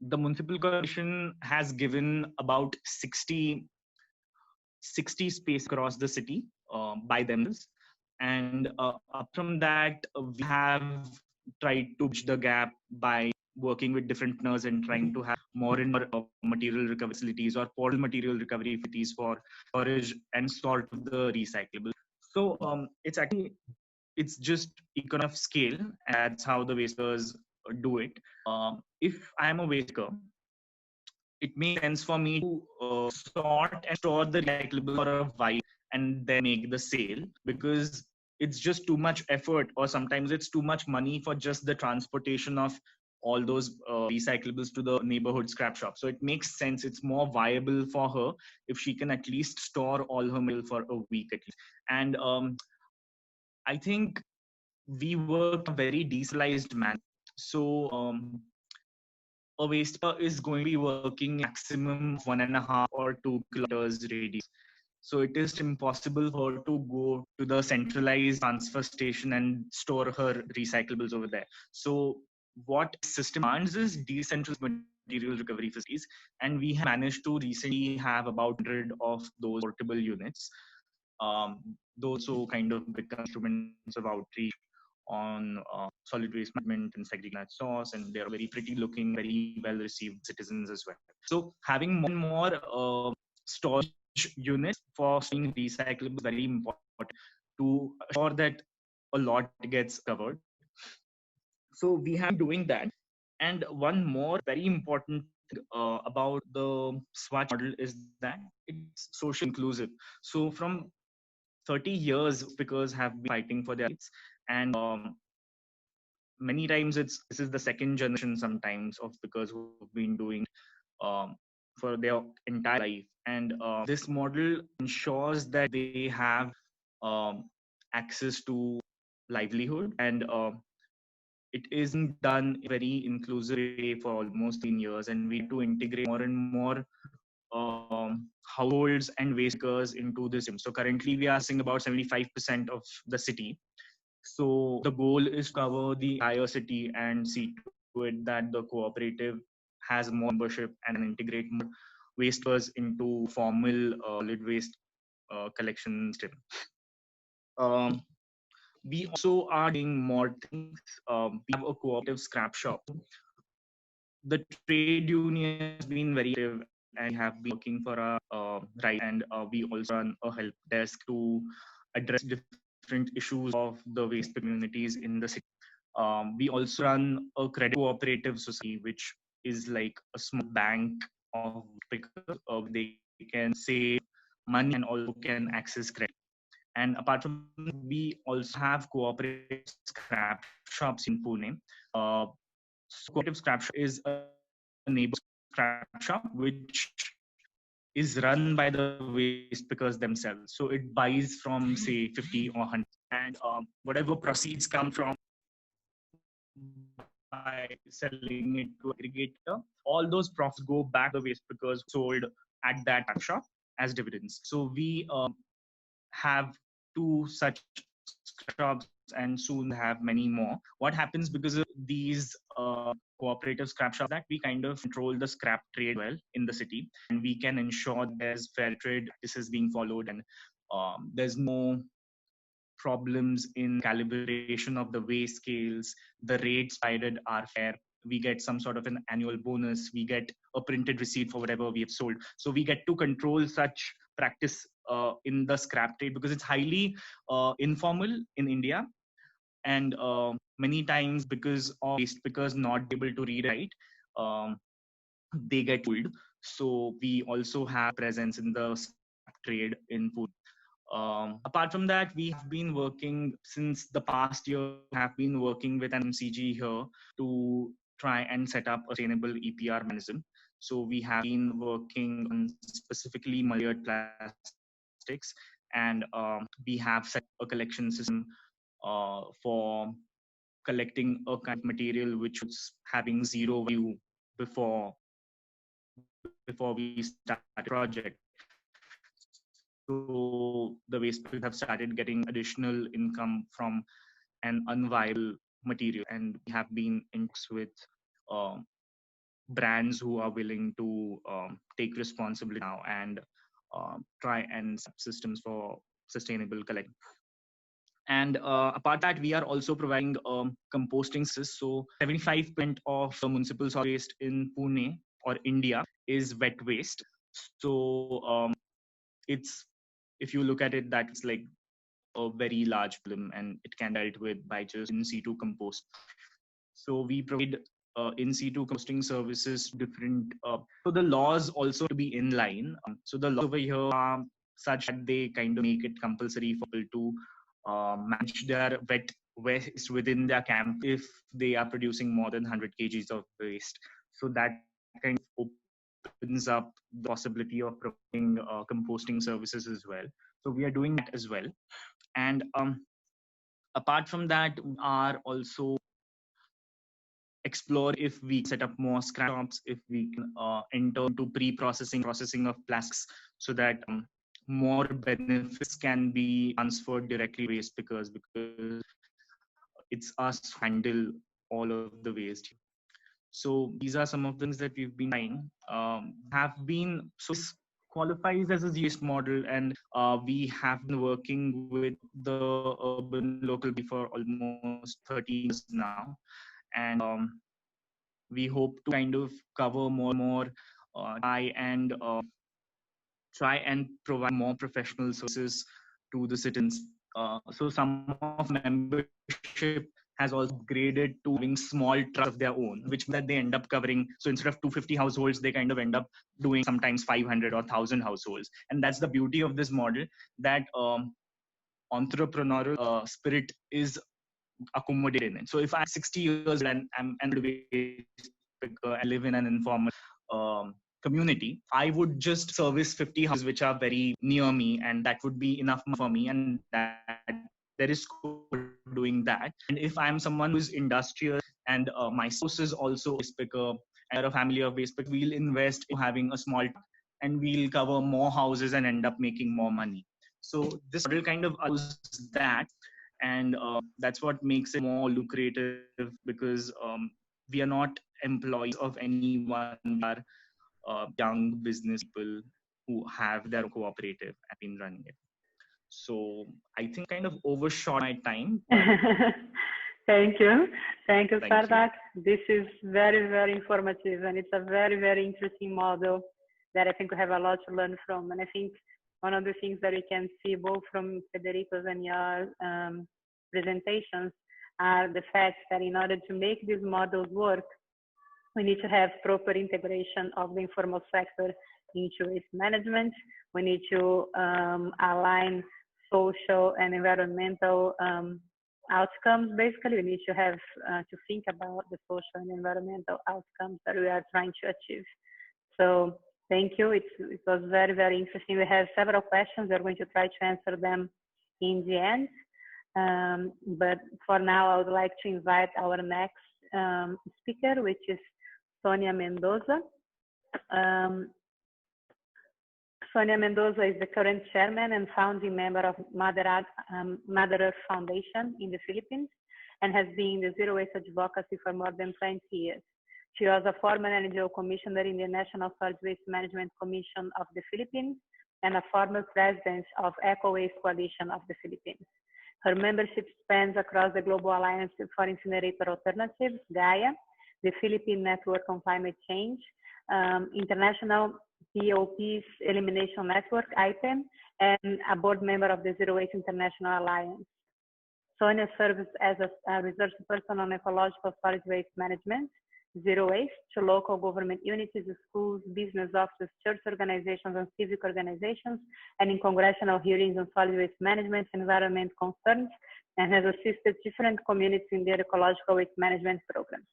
the municipal corporation has given about 60 space across the city by themselves. And up from that, we have tried to bridge the gap by working with different partners and trying to have more and more material recovery facilities or portable material recovery facilities for storage and sort of the recyclable. So it's just economy of scale, and that's how the wasters do it. If I'm a waster, it makes sense for me to sort and store the recyclable for a while and then make the sale, because it's just too much effort, or sometimes it's too much money for just the transportation of all those recyclables to the neighborhood scrap shop. So it makes sense, it's more viable for her if she can at least store all her mail for a week at least. And I think we work in a very decentralized manner. So a waster is going to be working maximum 1.5 or 2 kilometers radius. So it is impossible for her to go to the centralized transfer station and store her recyclables over there. So what system demands is decentralized material recovery facilities, and we have managed to recently have about 100 of those portable units. Those also kind of become instruments of outreach on solid waste management and segregation at source, and they are very pretty looking, very well received citizens as well. So having more and more storage units for storing recyclables is very important to ensure that a lot gets covered. So we have been doing that. And one more very important thing about the SWaCH model is that it's social inclusive. So from 30 years, speakers have been fighting for their rights, and many times this is the second generation sometimes of speakers who've been doing um, for their entire life. And this model ensures that they have um, access to livelihood, and it isn't done in a very inclusive way for almost 10 years, and we have to integrate more and more households and waste pickers into this system. So currently we are seeing about 75% of the city. So the goal is to cover the entire city and see to it that the cooperative has more membership and integrate more waste pickers into formal solid waste collection system. Um, we also are doing more things. We have a cooperative scrap shop. The trade union has been very active and have been working for our right, and we also run a help desk to address different issues of the waste communities in the city. We also run a credit cooperative society, which is like a small bank of pickers. They can save money and also can access credit. And apart from that, we also have cooperative scrap shops in Pune. Cooperative scrap shop is a neighbor scrap shop which is run by the waste pickers themselves. So it buys from say 50 or 100, and whatever proceeds come from by selling it to aggregator, all those profits go back to the waste pickers sold at that scrap shop as dividends. So we have two such shops and soon have many more. What happens because of these cooperative scrap shops that we kind of control the scrap trade well in the city, and we can ensure there's fair trade practices being followed, and there's no problems in calibration of the weigh scales. The rates provided are fair. We get some sort of an annual bonus. We get a printed receipt for whatever we have sold. So we get to control such practice in the scrap trade because it's highly informal in India. And many times because of waste pickers not able to read right, they get pulled. So we also have presence in the scrap trade in food. Apart from that, we have been working since the past year, have been working with an MCG here to try and set up a sustainable EPR mechanism. So we have been working on specifically multi-layered plastics, and we have set a collection system for collecting a kind of material which was having zero value before we start the project. So the waste pickers have started getting additional income from an unviable material, and we have been in talks with brands who are willing to take responsibility now and try and set systems for sustainable collection. And apart that, we are also providing composting services. So 75% of the municipal solid waste in Pune or India is wet waste. So it's, if you look at it, that's like a very large problem, and it can be dealt with by just in situ compost. So we provide in situ composting services different. So the laws also to be in line. So the laws over here are such that they kind of make it compulsory for people to manage their wet waste within their camp if they are producing more than 100 kgs of waste. So that kind of opens up the possibility of providing composting services as well. So we are doing that as well. And apart from that, we are also explore if we set up more scrap shops, if we can enter into processing of plastics, so that more benefits can be transferred directly to waste pickers, because it's us to handle all of the waste. So these are some of the things that we've been trying. So this qualifies as a waste model, and we have been working with the urban local for almost 30 years now, and we hope to kind of cover more, try and provide more professional services to the citizens. So some of membership has also upgraded to having small trusts of their own, which means that they end up covering. So instead of 250 households, they kind of end up doing sometimes 500 or 1,000 households. And that's the beauty of this model, that entrepreneurial spirit is accommodated in. So if I'm 60 years old and I'm I live in an informal community, I would just service 50 houses which are very near me, and that would be enough for me, and that there is scope for doing that. And if I'm someone who's industrial and my spouse is also a waste picker and a family of waste pickers, we'll invest in having a small and we'll cover more houses and end up making more money. So this model kind of allows that, and that's what makes it more lucrative, because we are not employees of anyone. We are young business people who have their cooperative and been running it. So I think kind of overshot my time. Thank you. Thank you, Thank Sarthak. This is very, very informative, and it's a very, very interesting model that I think we have a lot to learn from. And I think one of the things that we can see both from Federico's and your presentations are the fact that in order to make these models work, we need to have proper integration of the informal sector into waste management. We need to align social and environmental outcomes. Basically, we need to have to think about the social and environmental outcomes that we are trying to achieve. So thank you. It was very, very interesting. We have several questions. We're going to try to answer them in the end. But for now, I would like to invite our next speaker, which is Sonia Mendoza. Sonia Mendoza is the current chairman and founding member of Mother Earth Foundation in the Philippines, and has been in the zero waste advocacy for more than 20 years. She was a former NGO commissioner in the National Solid Waste Management Commission of the Philippines and a former president of Eco Waste Coalition of the Philippines. Her membership spans across the Global Alliance for Incinerator Alternatives, Gaia, the Philippine Network on Climate Change, International POP's Elimination Network, IPEN, and a board member of the Zero Waste International Alliance. Sonia serves as a resource person on ecological solid waste management, zero waste, to local government units, schools, business offices, church organizations, and civic organizations, and in congressional hearings on solid waste management and environment concerns, and has assisted different communities in their ecological waste management programs.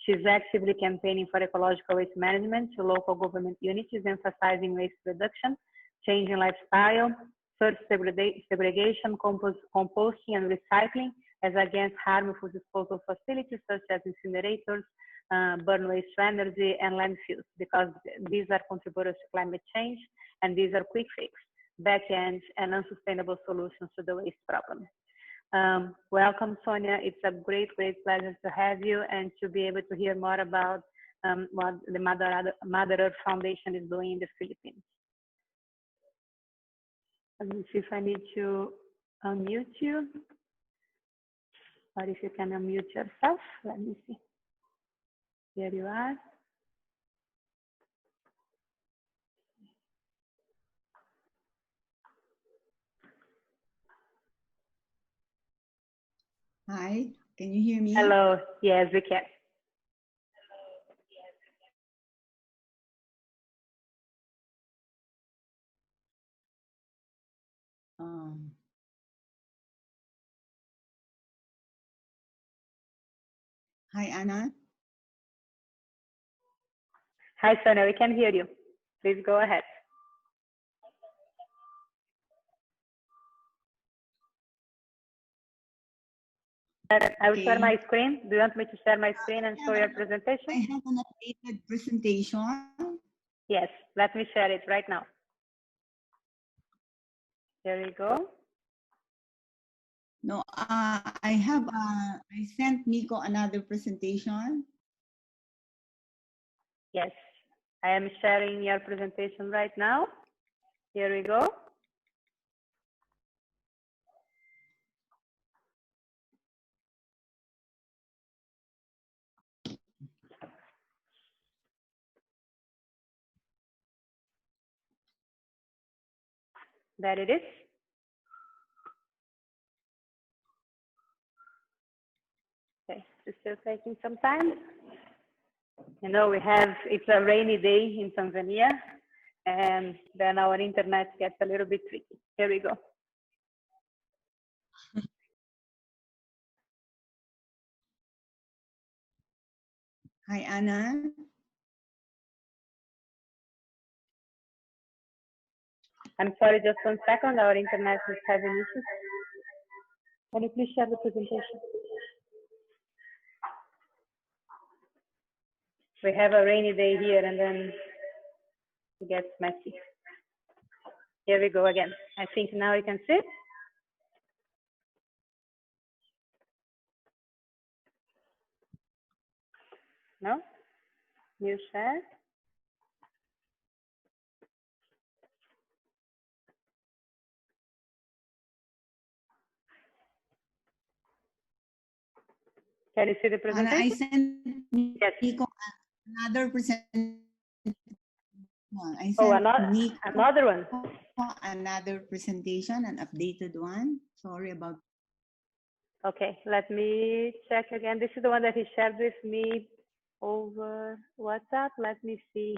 She's actively campaigning for ecological waste management to local government units, emphasizing waste reduction, changing lifestyle, first segregation, composting, and recycling, as against harmful disposal facilities such as incinerators, burn waste to energy, and landfills, because these are contributors to climate change, and these are quick fix, back-end, and unsustainable solutions to the waste problem. Welcome, Sonia. It's a great, great pleasure to have you and to be able to hear more about what the Mother Earth Foundation is doing in the Philippines. Let me see if I need to unmute you, or if you can unmute yourself. Let me see. Here you are. Hi, can you hear me? Hello. Yes, we can. Hi, Anna. Hi, Sonia. We can hear you. Please go ahead. I will share my screen. Do you want me to share my screen and show your presentation? I have an updated presentation. Yes, let me share it right now. Here we go. No, I sent Nico another presentation. Yes, I am sharing your presentation right now. Here we go. There it is. Okay, it's still taking some time. You know, it's a rainy day in Tanzania, and then our internet gets a little bit tricky. Here we go. Hi, Anna. I'm sorry, just 1 second. Our internet is having issues. Can you please share the presentation? We have a rainy day here, and then it gets messy. Here we go again. I think now you can see it. No? New share. Can you see the Anna, presentation? I sent Yes. Nico another presentation. I sent Oh, Nico another one. another presentation, an updated one. Sorry about. Okay, let me check again. This is the one that he shared with me over WhatsApp. Let me see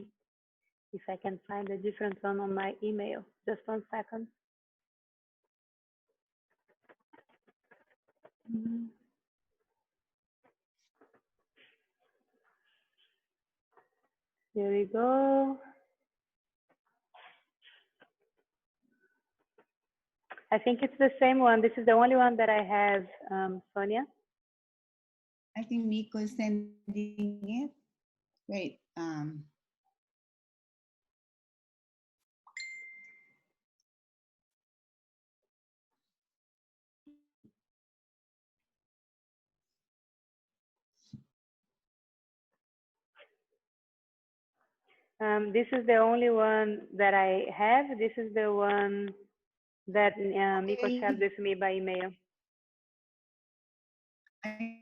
if I can find a different one on my email. Just 1 second. Here we go. I think it's the same one. This is the only one that I have, Sonia. I think Nico is sending it. Wait. This is the only one that I have. This is the one that Nico shared with me by email. I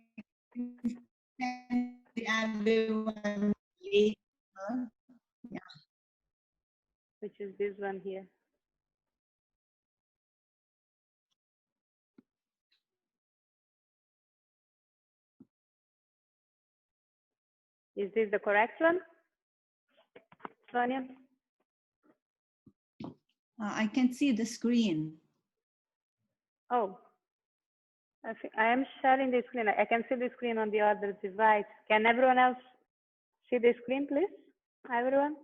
send the other one later. Yeah. Which is this one here. Is this the correct one, Sonia? I can see the screen. Oh, I am sharing the screen. I can see the screen on the other device. Can everyone else see the screen, please? Everyone?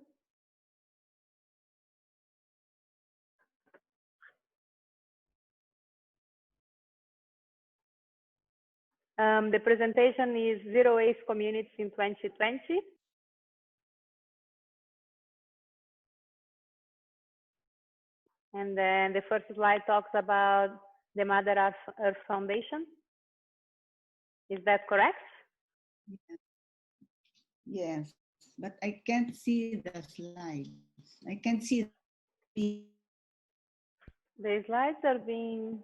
The presentation is Zero Waste Communities in 2020. And then the first slide talks about the Mother Earth Foundation. Is that correct? Yes, but I can't see the slides. I can see the. The slides are being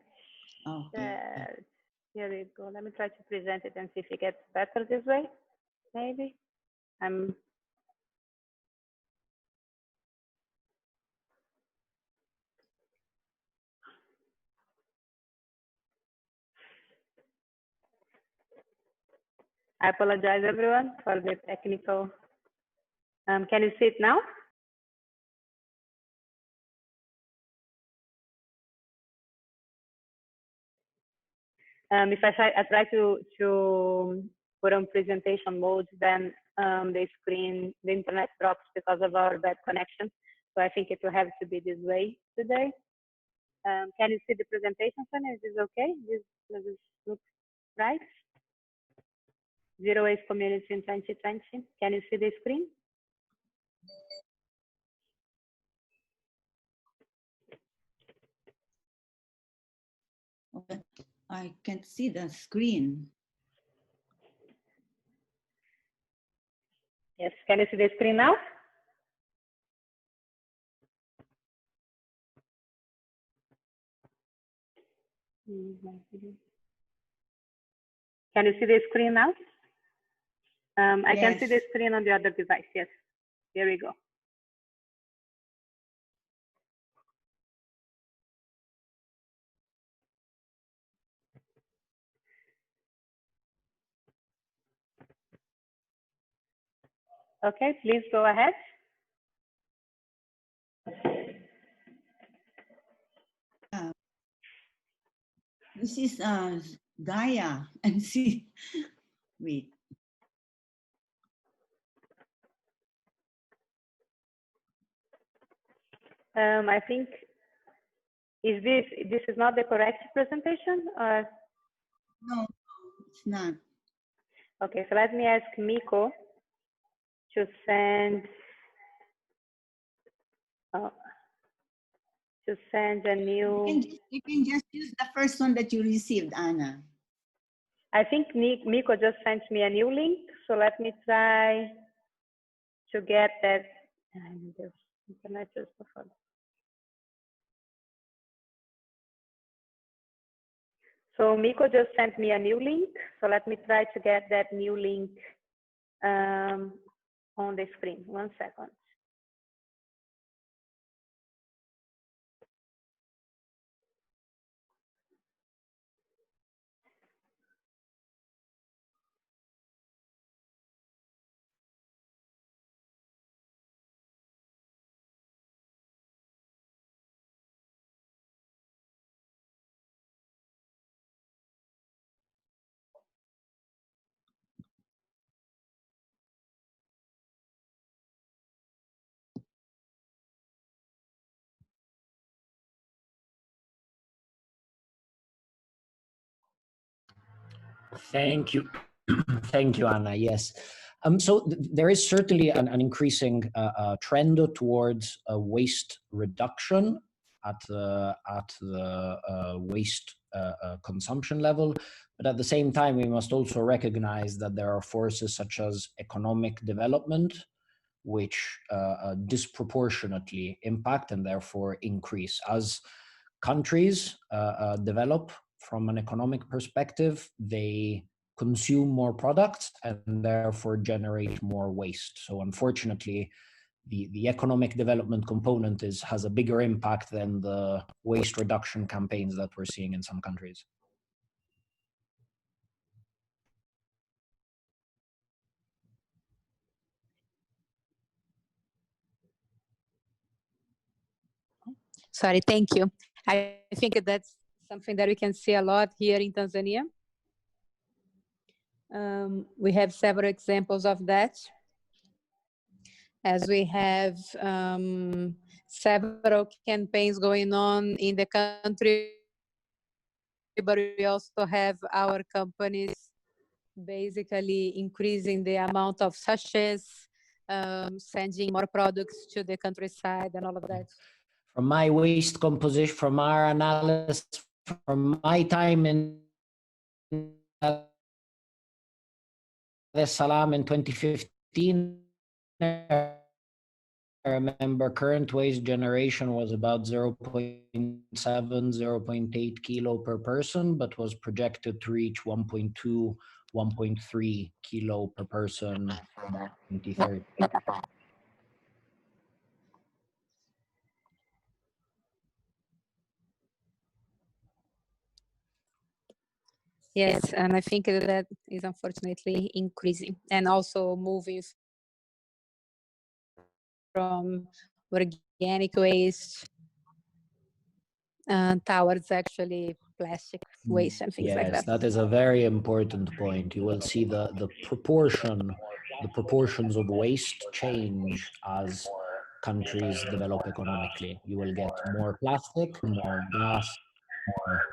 Okay. shared. Here we go. Let me try to present it and see if it gets better this way. Maybe. I apologize, everyone, for the technical. Can you see it now? If I try to put on presentation mode, then the internet drops because of our bad connection. So I think it will have to be this way today. Can you see the presentation, Sonia? Is this okay? Does this look right? Zero Waste Communities in 2020. Can you see the screen? Okay. I can see the screen. Yes. Can you see the screen now? Can you see the screen now? I can see the screen on the other device. Yes. Here we go. Okay, please go ahead. This is Gaia and see. Wait. I think this is not the correct presentation, or No, it's not. okay. So let me ask Miko to send Oh, to send a new. You can just use the first one that you received, Anna. I think Miko just sent me a new link, so let me try to get that. Internet just before. So Miko just sent me a new link, so let me try to get that new link on the screen. 1 second. Thank you. Thank you, Anna. Yes. So there is certainly an increasing trend towards waste reduction at the waste consumption level. But at the same time, we must also recognize that there are forces such as economic development, which disproportionately impact and therefore increase. As countries develop from an economic perspective, they consume more products and therefore generate more waste. So unfortunately, the economic development component has a bigger impact than the waste reduction campaigns that we're seeing in some countries. Sorry, thank you. I think that's something that we can see a lot here in Tanzania. We have several examples of that, as we have several campaigns going on in the country, but we also have our companies basically increasing the amount of sachets, sending more products to the countryside and all of that. From my waste composition, from our analysis, from my time in Dar es Salaam in 2015, I remember current waste generation was about 0.7, 0.8 kilo per person, but was projected to reach 1.2, 1.3 kilo per person in 2030. Yes, and I think that is unfortunately increasing and also moving from organic waste towards actually plastic waste and things like that. Yes, that is a very important point. You will see the proportions of waste change as countries develop economically. You will get more plastic, more glass,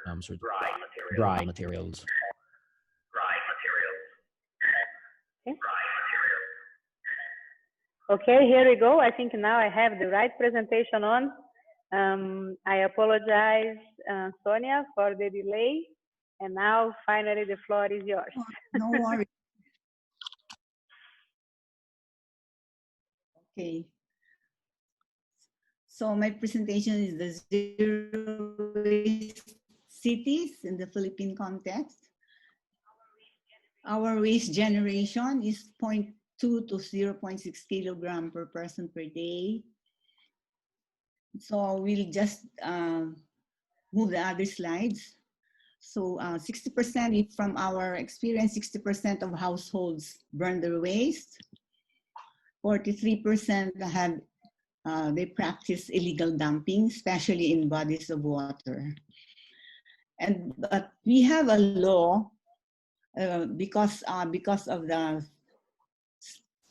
more sort of dry materials. Okay, here we go. I think now I have the right presentation on. I apologize, Sonia, for the delay. And now, finally, the floor is yours. No worries. Okay. So my presentation is the zero waste cities in the Philippine context. Our waste generation is 0.2 to 0.6 kilogram per person per day. So we'll just move the other slides. So 60% from our experience, 60% of households burn their waste. 43% have they practice illegal dumping, especially in bodies of water. But we have a law because of the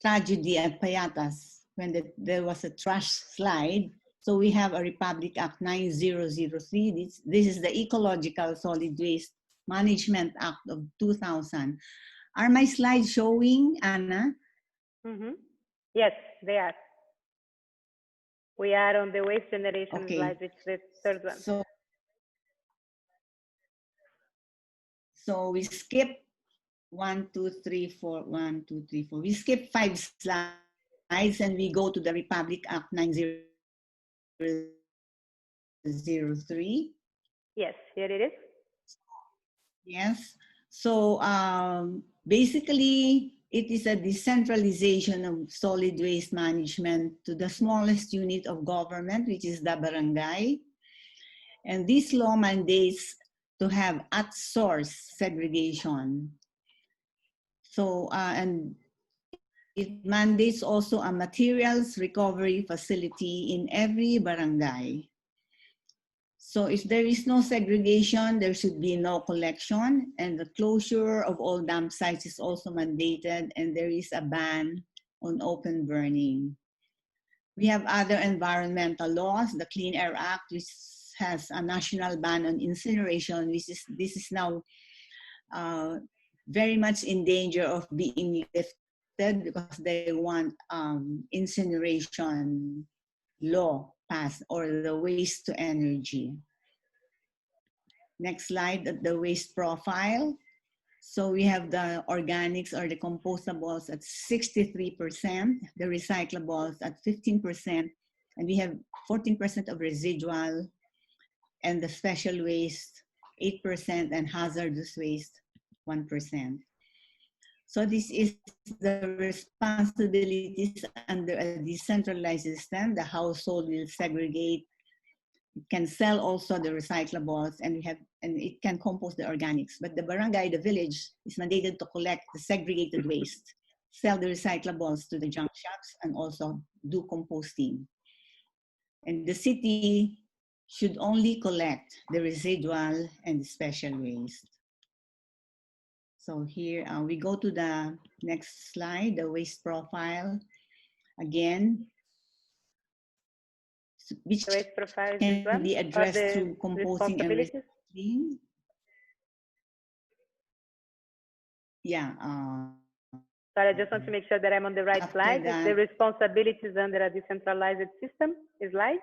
tragedy at Payatas when there was a trash slide. So we have a Republic Act 9003. This is the Ecological Solid Waste Management Act of 2000. Are my slides showing, Anna? Mm-hmm. Yes, they are. We are on the waste generation Okay. slide, which is the third one. So we skip 1, 2, 3, 4, 1, 2, 3, 4. We skip 5 slides and we go to the Republic Act 9003. Yes, here it is. Yes. So basically, it is a decentralization of solid waste management to the smallest unit of government, which is the barangay. And this law mandates to have at-source segregation. So, and it mandates also a materials recovery facility in every barangay. So if there is no segregation, there should be no collection, and the closure of all dump sites is also mandated, and there is a ban on open burning. We have other environmental laws, the Clean Air Act, which has a national ban on incineration, this is now very much in danger of being lifted because they want incineration law passed, or the waste to energy. Next slide, the waste profile. So we have the organics or the compostables at 63%, the recyclables at 15%, and we have 14% of residual, and the special waste 8%, and hazardous waste 1%. So this is the responsibilities under a decentralized system. The household will segregate. It can sell also the recyclables, and it can compost the organics. But the barangay, the village, is mandated to collect the segregated waste, sell the recyclables to the junk shops, and also do composting. And the city should only collect the residual and the special waste. So here we go to the next slide, the waste profile. Again, which The waste profile can be addressed through composting and recycling. Yeah. Sorry, I just want to make sure that I'm on the right slide. That, the responsibilities under a decentralized system is slide?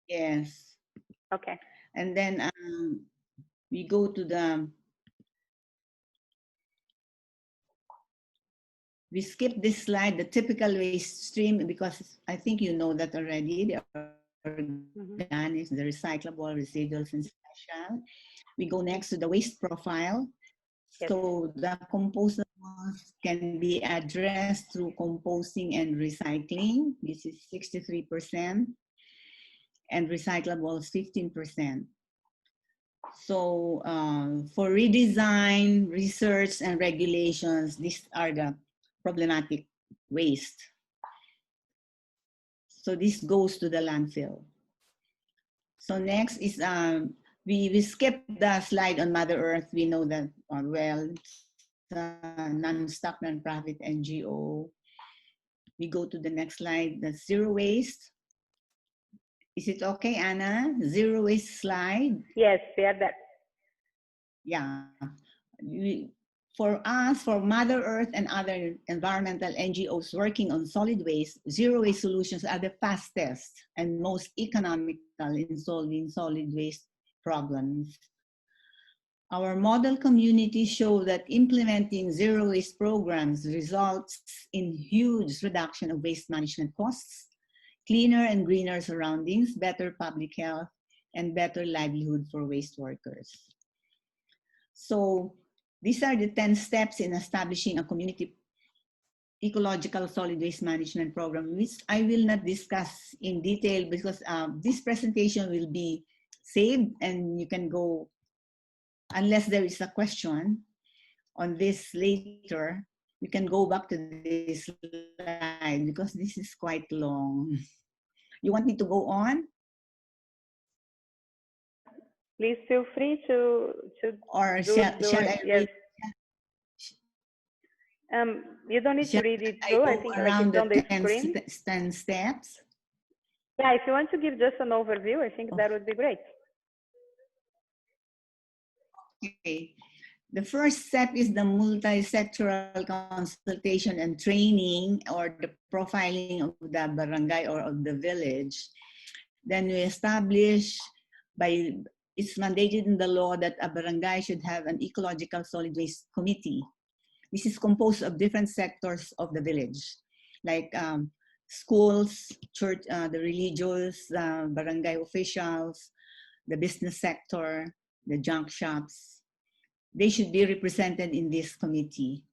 Yes. Okay. And then we go to the, we skip this slide, the typical waste stream, because I think you know that already, the organics, the recyclable, residuals, and special. We go next to the waste profile. Yes. So the compostables can be addressed through composting and recycling. This is 63%, and recyclables 15%. So for redesign, research, and regulations, these are the problematic waste. So this goes to the landfill. So next is, we skip the slide on Mother Earth. We know that well, non-stock, non-profit NGO. We go to the next slide, the zero waste. Is it okay, Anna? Zero waste slide? Yes, we have that. Yeah. For us, for Mother Earth and other environmental NGOs working on solid waste, zero waste solutions are the fastest and most economical in solving solid waste problems. Our model communities show that implementing zero waste programs results in huge reduction of waste management costs, cleaner and greener surroundings, better public health, and better livelihood for waste workers. So these are the 10 steps in establishing a community ecological solid waste management program, which I will not discuss in detail because this presentation will be saved and you can go, unless there is a question on this later, you can go back to this slide because this is quite long. You want me to go on? Please feel free to or shall I read? You don't need to read it through. I think around like it's on the the screen. 10 steps. Yeah, if you want to give just an overview, I think that would be great. Okay. The first step is the multi-sectoral consultation and training, or the profiling of the barangay or of the village. Then we establish, it's mandated in the law that a barangay should have an ecological solid waste committee. This is composed of different sectors of the village, like schools, church, the religious, barangay officials, the business sector, the junk shops. They should be represented in this committee.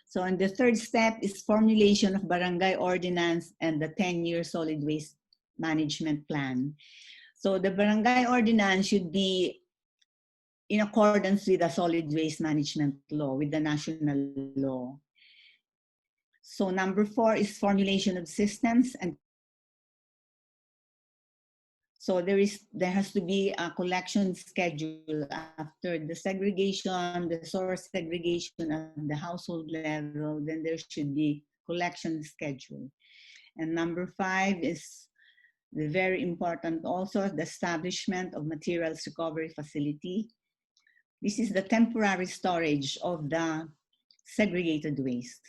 So, and the third step is formulation of barangay ordinance and the 10-year solid waste management plan. So the barangay ordinance should be in accordance with the solid waste management law, with the national law. So number 4 is formulation of systems, and so there has to be a collection schedule after the segregation, the source segregation at the household level. Then there should be collection schedule. And number 5 is the very important also, the establishment of materials recovery facility. This is the temporary storage of the segregated waste.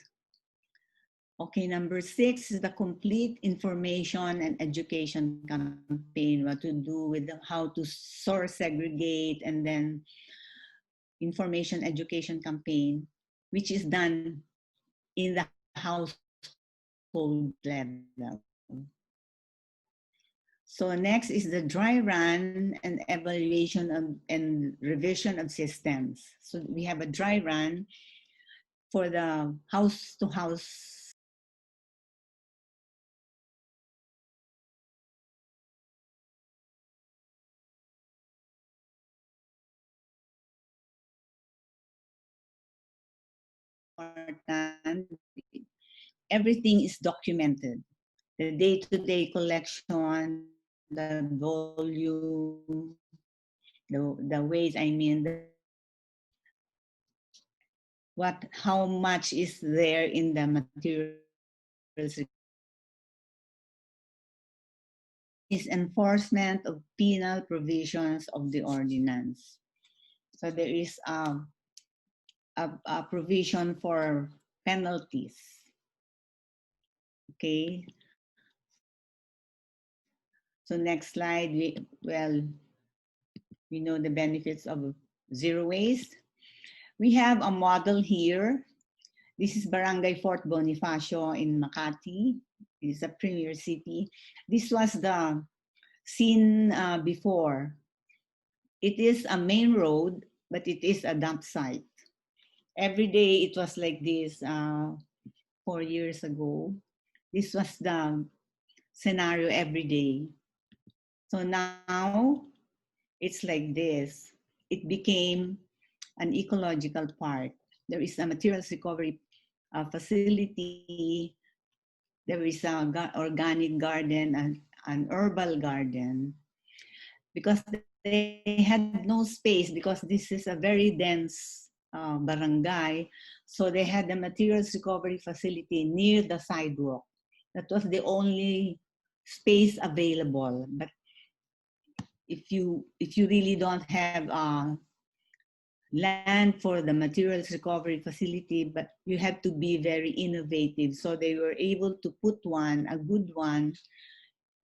Okay, number 6 is the complete information and education campaign, what to do with how to source, segregate, and then information education campaign, which is done in the household level. So next is the dry run and evaluation and revision of systems. So we have a dry run for the house-to-house everything is documented. The day-to-day collection, the volume, the weight, how much is there in the materials. Is enforcement of penal provisions of the ordinance. So there is a provision for penalties. Okay. So next slide, we know the benefits of zero waste. We have a model here. This is Barangay Fort Bonifacio in Makati. It's a premier city. This was the scene before. It is a main road, but it is a dump site. Every day it was like this 4 years ago. This was the scenario every day. So now it's like this. It became an ecological park. There is a materials recovery facility. There is an organic garden and an herbal garden. Because they had no space, because this is a very dense barangay. So they had the materials recovery facility near the sidewalk. That was the only space available. But if you really don't have land for the materials recovery facility, but you have to be very innovative. So they were able to put a good one,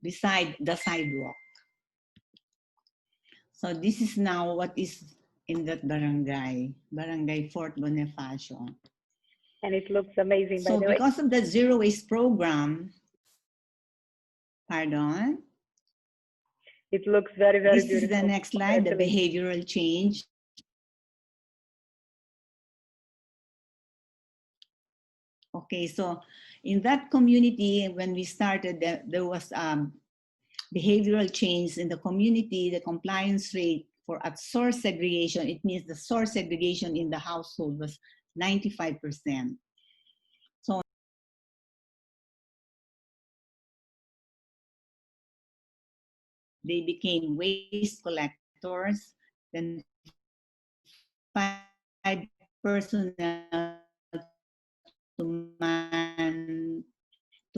beside the sidewalk. So this is now what is in that barangay, Barangay Fort Bonifacio. And it looks amazing, by the way. So because of the zero waste program, pardon? It looks very, very beautiful. This is the next slide, the behavioral change. Okay, so in that community, when we started, there was behavioral change in the community. The compliance rate for at source segregation, it means the source segregation in the household, was 95%. So they became waste collectors, then 5 personnel to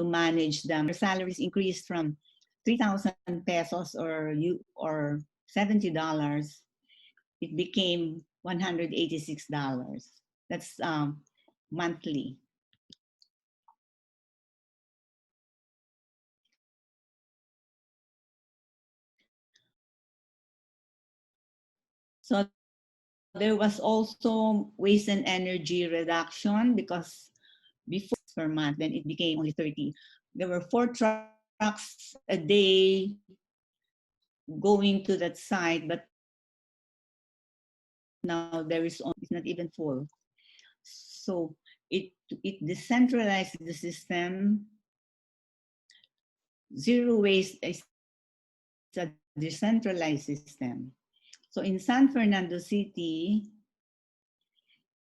manage them. Their salaries increased from 3,000 pesos or $70. It became $186. That's monthly. So there was also waste and energy reduction because before per month, then it became only 30. There were 4 trucks a day going to that site, but now there is only, it's not even full. So it decentralized the system. Zero waste is a decentralized system. So in San Fernando City,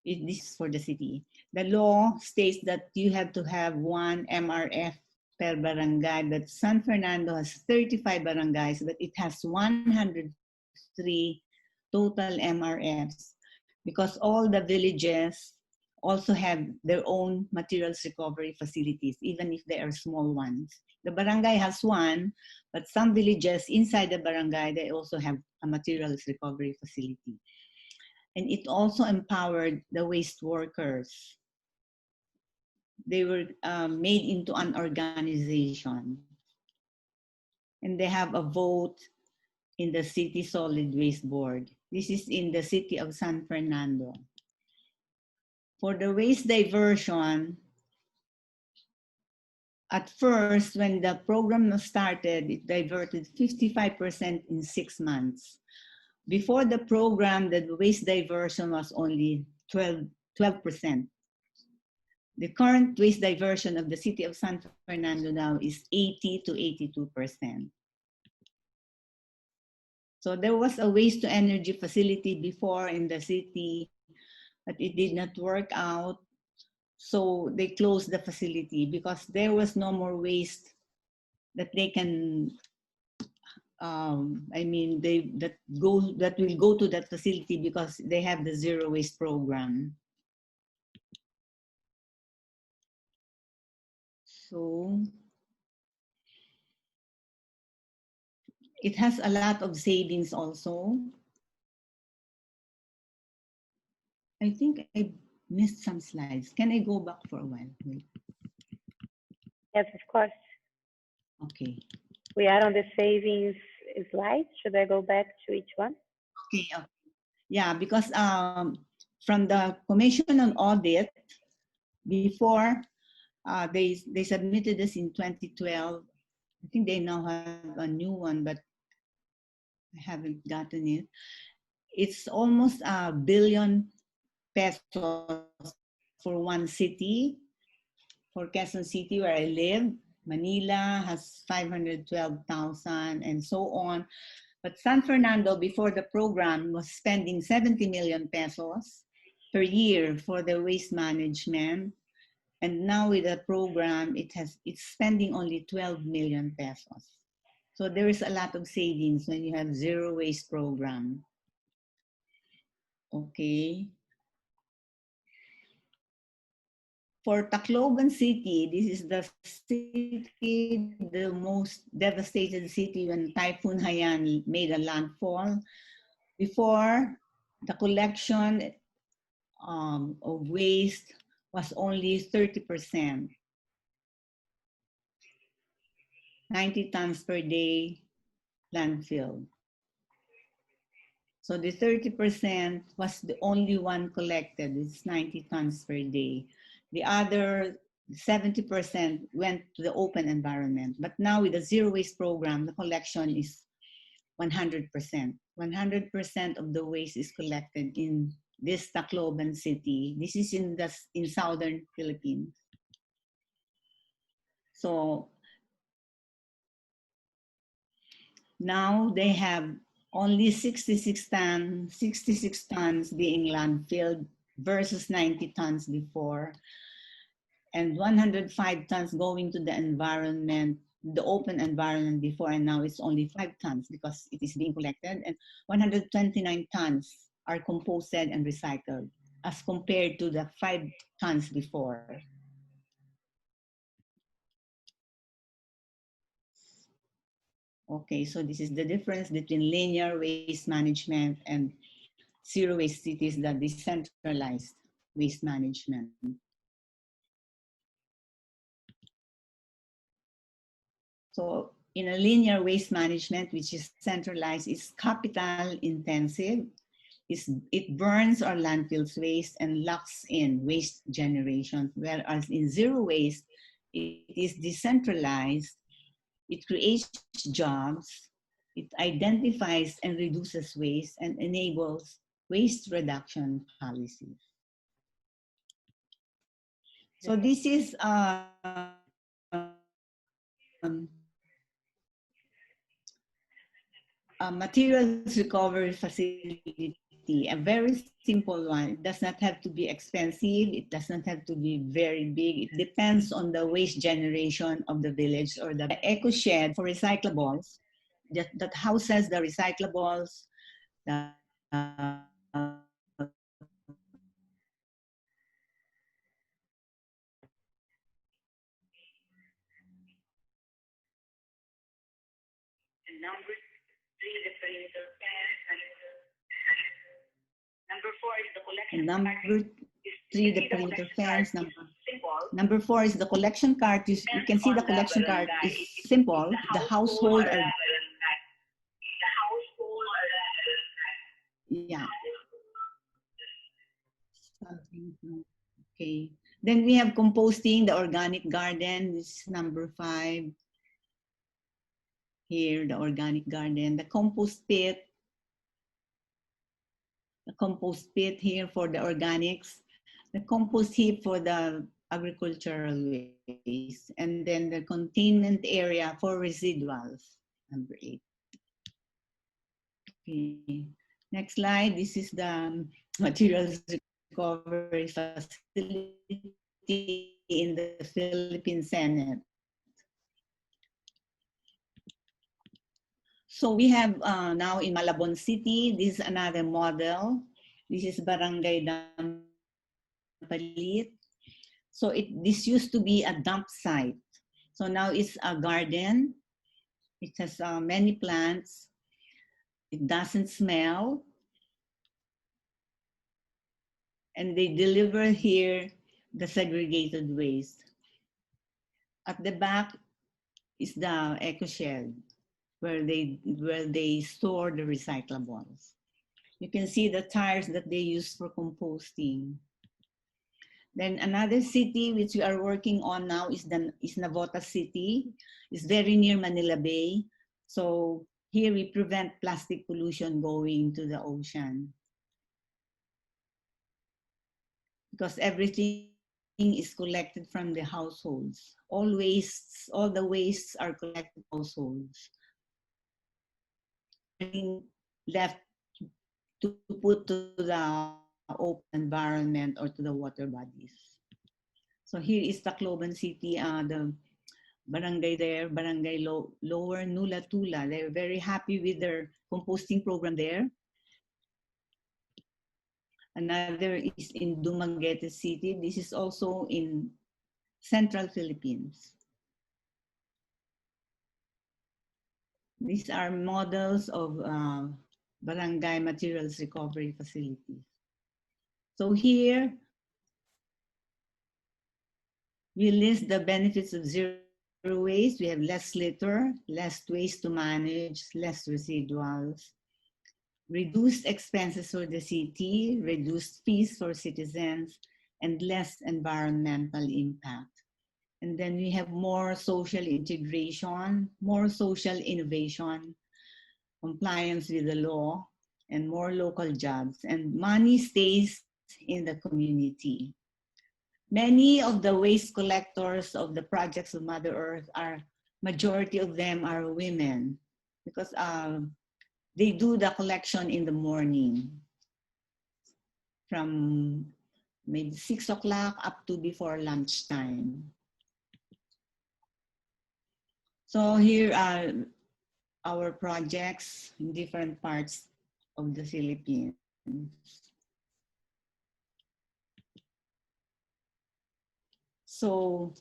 this is for the city, the law states that you have to have 1 MRF per barangay, but San Fernando has 35 barangays, but it has 103 total MRFs because all the villages also have their own materials recovery facilities, even if they are small ones. The barangay has one, but some villages inside the barangay, they also have a materials recovery facility. And it also empowered the waste workers. They were made into an organization. And they have a vote in the City Solid Waste Board. This is in the city of San Fernando. For the waste diversion, at first, when the program started, it diverted 55% in 6 months. Before the program, the waste diversion was only 12%. The current waste diversion of the city of San Fernando now is 80 to 82%. So there was a waste to energy facility before in the city, but it did not work out. So they closed the facility because there was no more waste that they can, that will go to that facility because they have the zero waste program. So it has a lot of savings also. I think I missed some slides. Can I go back for a while? Wait. Yes, of course. Okay. We are on the savings slide. Should I go back to each one? Okay. Yeah, because from the Commission on Audit, before they submitted this in 2012. I think they now have a new one, but I haven't gotten it. It's almost $1 billion for one city. For Quezon City, where I live, Manila has 512,000 and so on. But San Fernando, before the program, was spending 70 million pesos per year for the waste management. And now with the program, it's spending only 12 million pesos. So there is a lot of savings when you have zero waste program. Okay. For Tacloban City, this is the city, the most devastated city when Typhoon Haiyan made a landfall. Before, the collection of waste was only 30%. 90 tons per day landfill. So the 30% was the only one collected. It's 90 tons per day. The other 70% went to the open environment. But now with the zero waste program, the collection is 100%. 100% of the waste is collected in this Tacloban City. This is in southern Philippines. So now they have only 66 tons being landfilled versus 90 tons before, and 105 tons going to the environment, the open environment before, and now it's only 5 tons because it is being collected, and 129 tons are composted and recycled as compared to the 5 tons before. Okay, so this is the difference between linear waste management and zero waste cities, the decentralized waste management. So in a linear waste management, which is centralized, is capital intensive. It burns or landfills waste and locks in waste generation. Whereas in zero waste, it is decentralized. It creates jobs. It identifies and reduces waste and enables waste reduction policies. So this is a materials recovery facility, a very simple one. It does not have to be expensive. It does not have to be very big. It depends on the waste generation of the village, or the eco shed for recyclables that houses the recyclables, the number 3, the perimeter fence. Number 4 is the collection. Number 3, the perimeter fence. Number 4 is the collection cart. You can see the collection cart is simple. The household are, yeah. Okay. Then we have composting, the organic garden. This is number 5. Here, the organic garden, the compost pit. The compost pit here for the organics, the compost heap for the agricultural waste, and then the containment area for residuals, number 8. Okay, next slide. This is the materials recovery facility in the Philippine Senate. So we have now in Malabon City, this is another model. This is Barangay Dampalit. So this used to be a dump site. So now it's a garden. It has many plants. It doesn't smell. And they deliver here the segregated waste. At the back is the eco shed, where they store the recyclables. You can see the tires that they use for composting. Then another city which we are working on now is Navota City. It's very near Manila Bay. So here we prevent plastic pollution going to the ocean, because everything is collected from the households. All the wastes are collected households. Left to put to the open environment or to the water bodies. So here is Tacloban City, the barangay there, Barangay Lower Nula Tula. They're very happy with their composting program there. Another is in Dumaguete City. This is also in Central Philippines. These are models of barangay materials recovery facilities. So here, we list the benefits of zero waste. We have less litter, less waste to manage, less residuals, reduced expenses for the city, reduced fees for citizens, and less environmental impact. And then we have more social integration, more social innovation, compliance with the law, and more local jobs, and money stays in the community. Many of the waste collectors of the projects of Mother Earth majority of them are women, because they do the collection in the morning from maybe 6 o'clock up to before lunchtime. So here are our projects in different parts of the Philippines. So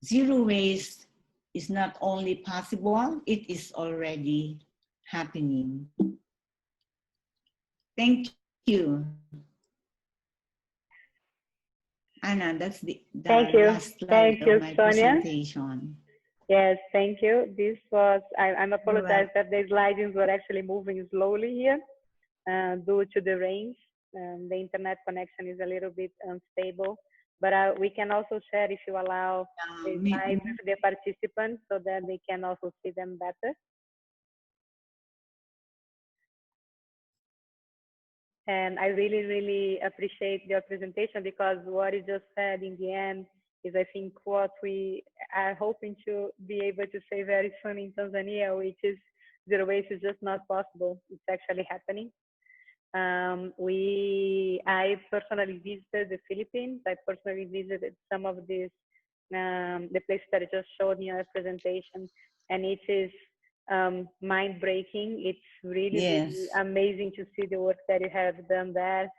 zero waste is not only possible, it is already happening. Thank you. Anna, that's the Thank you. last slide Thank of you, my Sonia. presentation. Yes, thank you. This was, I'm You're apologize that the slides were actually moving slowly here due to the rains. The internet connection is a little bit unstable, but we can also share if you allow the slides with the participants so that they can also see them better. And I really, really appreciate your presentation because what you just said in the end is, I think, what we are hoping to be able to say very soon in Tanzania, which is zero waste is just not possible. It's actually happening. I personally visited the Philippines. I personally visited some of these, the places that I just showed in your presentation, and it is mind-breaking. It's really, really amazing to see the work that you have done there.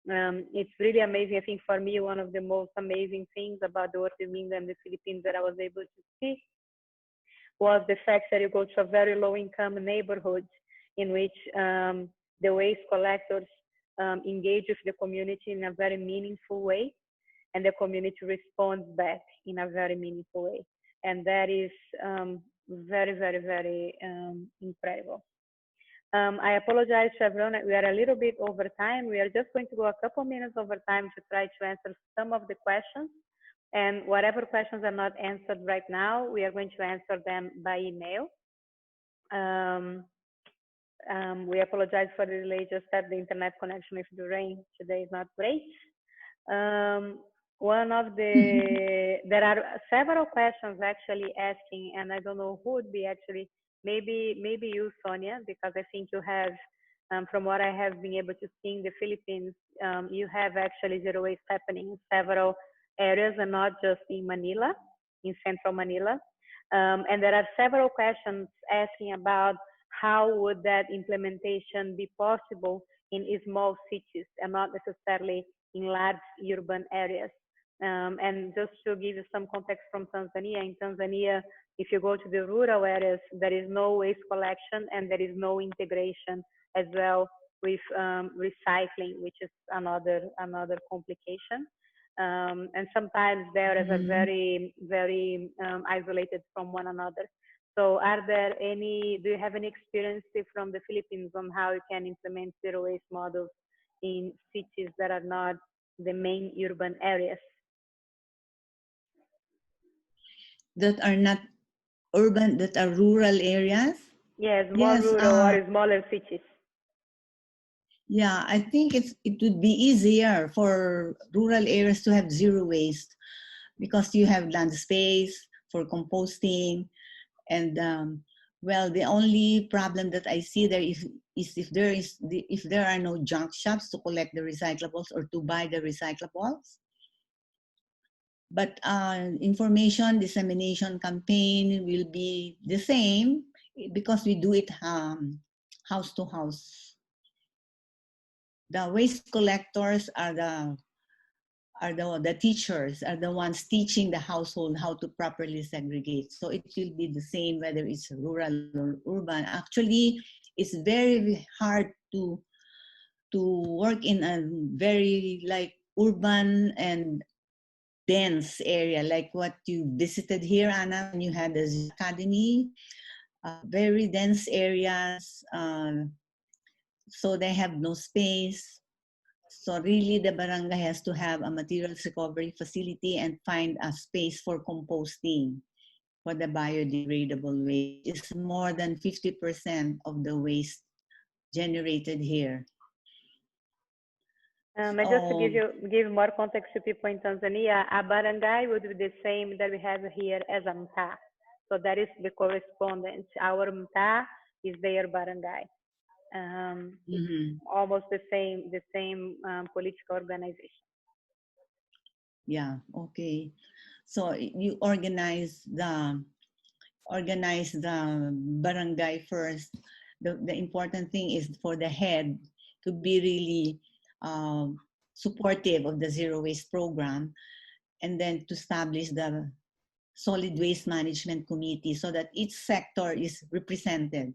It's really amazing. I think for me, one of the most amazing things about the work in England and the Philippines that I was able to see was the fact that you go to a very low-income neighborhood in which the waste collectors engage with the community in a very meaningful way, and the community responds back in a very meaningful way. And that is very, very, very incredible. I apologize to everyone. We are a little bit over time. We are just going to go a couple minutes over time to try to answer some of the questions. And whatever questions are not answered right now, we are going to answer them by email. We apologize for the delay, just that the internet connection with the rain today is not great. One of the, there are several questions actually asking, and I don't know who would be actually, maybe you, Sonia, because I think you have, from what I have been able to see in the Philippines, you have actually zero waste happening in several areas and not just in Manila, in central Manila. And there are several questions asking about how would that implementation be possible in small cities and not necessarily in large urban areas. And just to give you some context from Tanzania, in Tanzania, if you go to the rural areas, there is no waste collection and there is no integration as well with recycling, which is another complication. And sometimes they are very, very isolated from one another. So are there any, do you have any experience from the Philippines on how you can implement zero waste models in cities that are not the main urban areas? That are not urban, that are rural areas? Yes, more rural or smaller cities. Yeah, I think it would be easier for rural areas to have zero waste because you have land space for composting. And well, the only problem that I see there is if there are no junk shops to collect the recyclables or to buy the recyclables. But information dissemination campaign will be the same because we do it house to house. The waste collectors are the teachers, are the ones teaching the household how to properly segregate. So it will be the same whether it's rural or urban. Actually, it's very hard to work in a very like urban and dense area like what you visited here, Anna, when you had the academy. Very dense areas, so they have no space. So really the barangay has to have a materials recovery facility and find a space for composting for the biodegradable waste. It's more than 50% of the waste generated here. And just to give more context to people in Tanzania, a barangay would be the same that we have here as a mtaa. So that is the correspondence. Our mtaa is their barangay. Almost the same political organization. Yeah. Okay. So you organize the barangay first. The important thing is for the head to be really supportive of the zero waste program, and then to establish the solid waste management committee so that each sector is represented.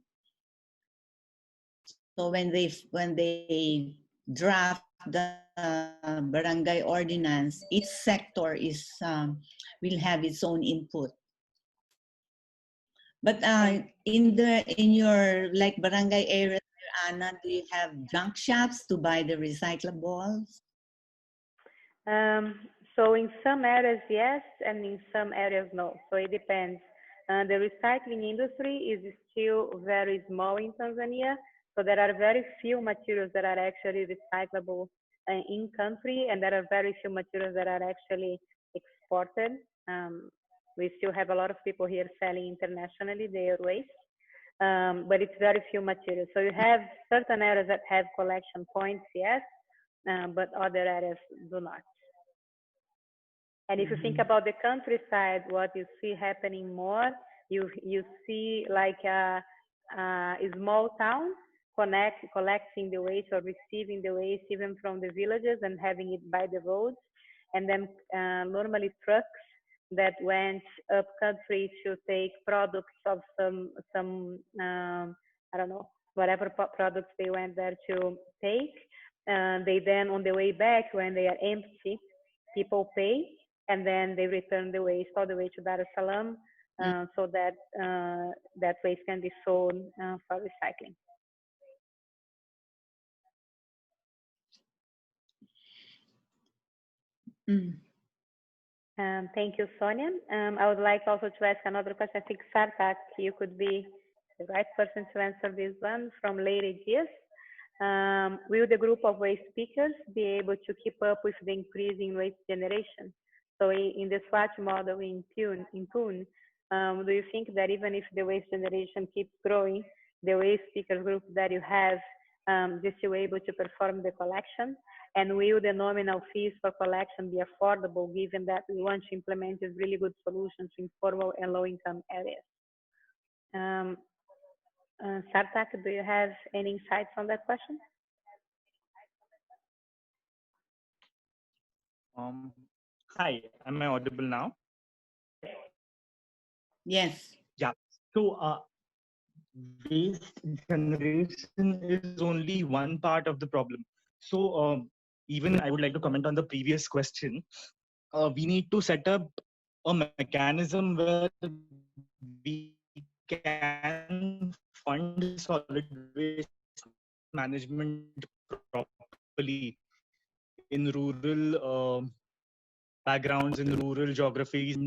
when they draft the barangay ordinance, each sector is will have its own input. But in your like barangay area, Anna, do you have junk shops to buy the recyclables? So in some areas, yes, and in some areas, no. So it depends. The recycling industry is still very small in Tanzania. So there are very few materials that are actually recyclable in country, and there are very few materials that are actually exported. We still have a lot of people here selling internationally their waste, but it's very few materials. So you have certain areas that have collection points, yes, but other areas do not. And if you think about the countryside, what you see happening more, you see like a small town collecting the waste or receiving the waste even from the villages and having it by the roads, and then normally trucks that went up country to take products of some I don't know, whatever products they went there to take. They then on the way back when they are empty, people pay, and then they return the waste all the way to Dar es Salaam, so that that waste can be sold for recycling. Thank you, Sonia. I would like also to ask another question. I think Sarthak, you could be the right person to answer this one from Lady Diaz. Will the group of waste pickers be able to keep up with the increasing waste generation? So in the SWaCH model in Pune, do you think that even if the waste generation keeps growing, the waste picker group that you have is still able to perform the collection? And will the nominal fees for collection be affordable, given that we want to implement these really good solutions in informal and low-income areas? Sarthak, do you have any insights on that question? Hi, am I audible now? Yes. Yeah. So waste generation is only one part of the problem. So even I would like to comment on the previous question. We need to set up a mechanism where we can fund solid waste management properly in rural backgrounds, in rural geographies.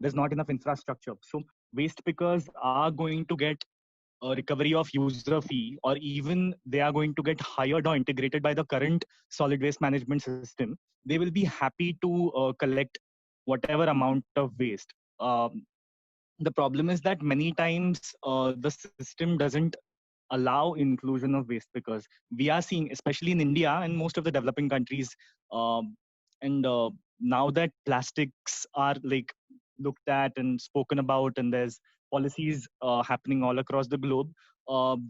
There's not enough infrastructure. So waste pickers are going to get a recovery of user fee, or even they are going to get hired or integrated by the current solid waste management system. They will be happy to collect whatever amount of waste. The problem is that many times the system doesn't allow inclusion of waste pickers. We are seeing, especially in India and most of the developing countries, and now that plastics are like looked at and spoken about, and there's policies happening all across the globe,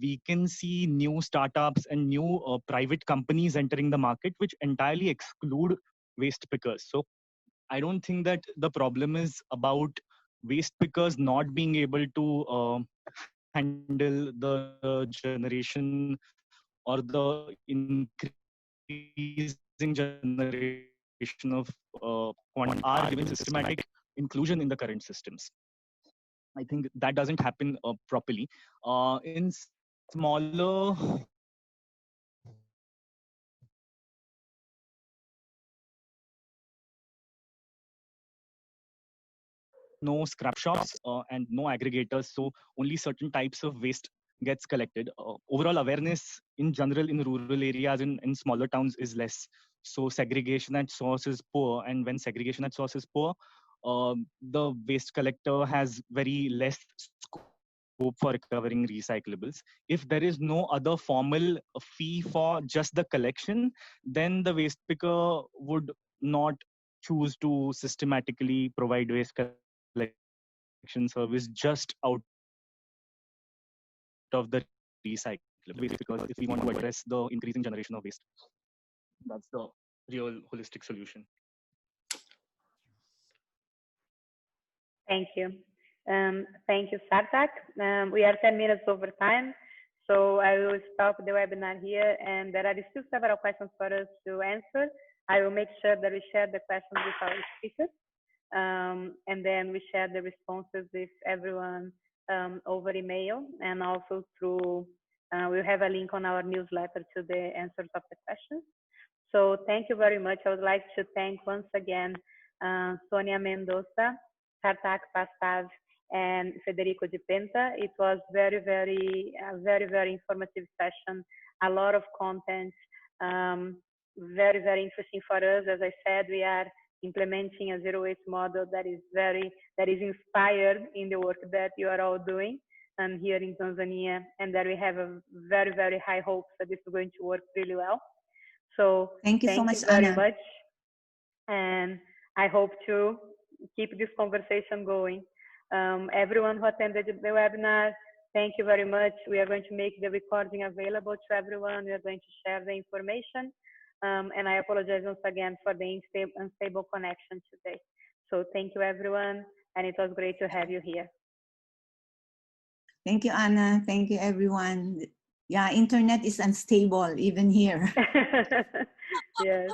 we can see new startups and new private companies entering the market, which entirely exclude waste pickers. So I don't think that the problem is about waste pickers not being able to handle the generation or the increasing generation of are giving systematic inclusion in the current systems. I think that doesn't happen properly. In smaller no scrap shops and no aggregators, so only certain types of waste gets collected. Overall awareness in general in rural areas, in smaller towns, is less. So segregation at source is poor, and when segregation at source is poor, the waste collector has very less scope for recovering recyclables. If there is no other formal fee for just the collection, then the waste picker would not choose to systematically provide waste collection service just out of the recyclable waste, because if we want to address the increasing generation of waste, that's the real holistic solution. Thank you. Thank you, Sarthak. We are 10 minutes over time. So I will stop the webinar here, and there are still several questions for us to answer. I will make sure that we share the questions with our speakers, and then we share the responses with everyone over email, and also through, we'll have a link on our newsletter to the answers of the questions. So thank you very much. I would like to thank once again Sonia Mendoza, Sarthak, Tapasvi, and Federico de Penta. It was very, very informative session, a lot of content, very, very interesting for us. As I said, we are implementing a zero waste model that is inspired in the work that you are all doing here in Tanzania, and that we have a very, very high hopes that this is going to work really well. So thank you so much, very Anna. much, and I hope to keep this conversation going. Everyone who attended the webinar, thank you very much. We are going to make the recording available to everyone. We are going to share the information, and I apologize once again for the unstable connection today. So thank you, everyone, and it was great to have you here. Thank you, Anna. Thank you, everyone. Yeah, internet is unstable even here. Yes.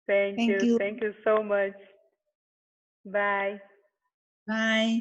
Thank you. Thank you so much. Bye. Bye.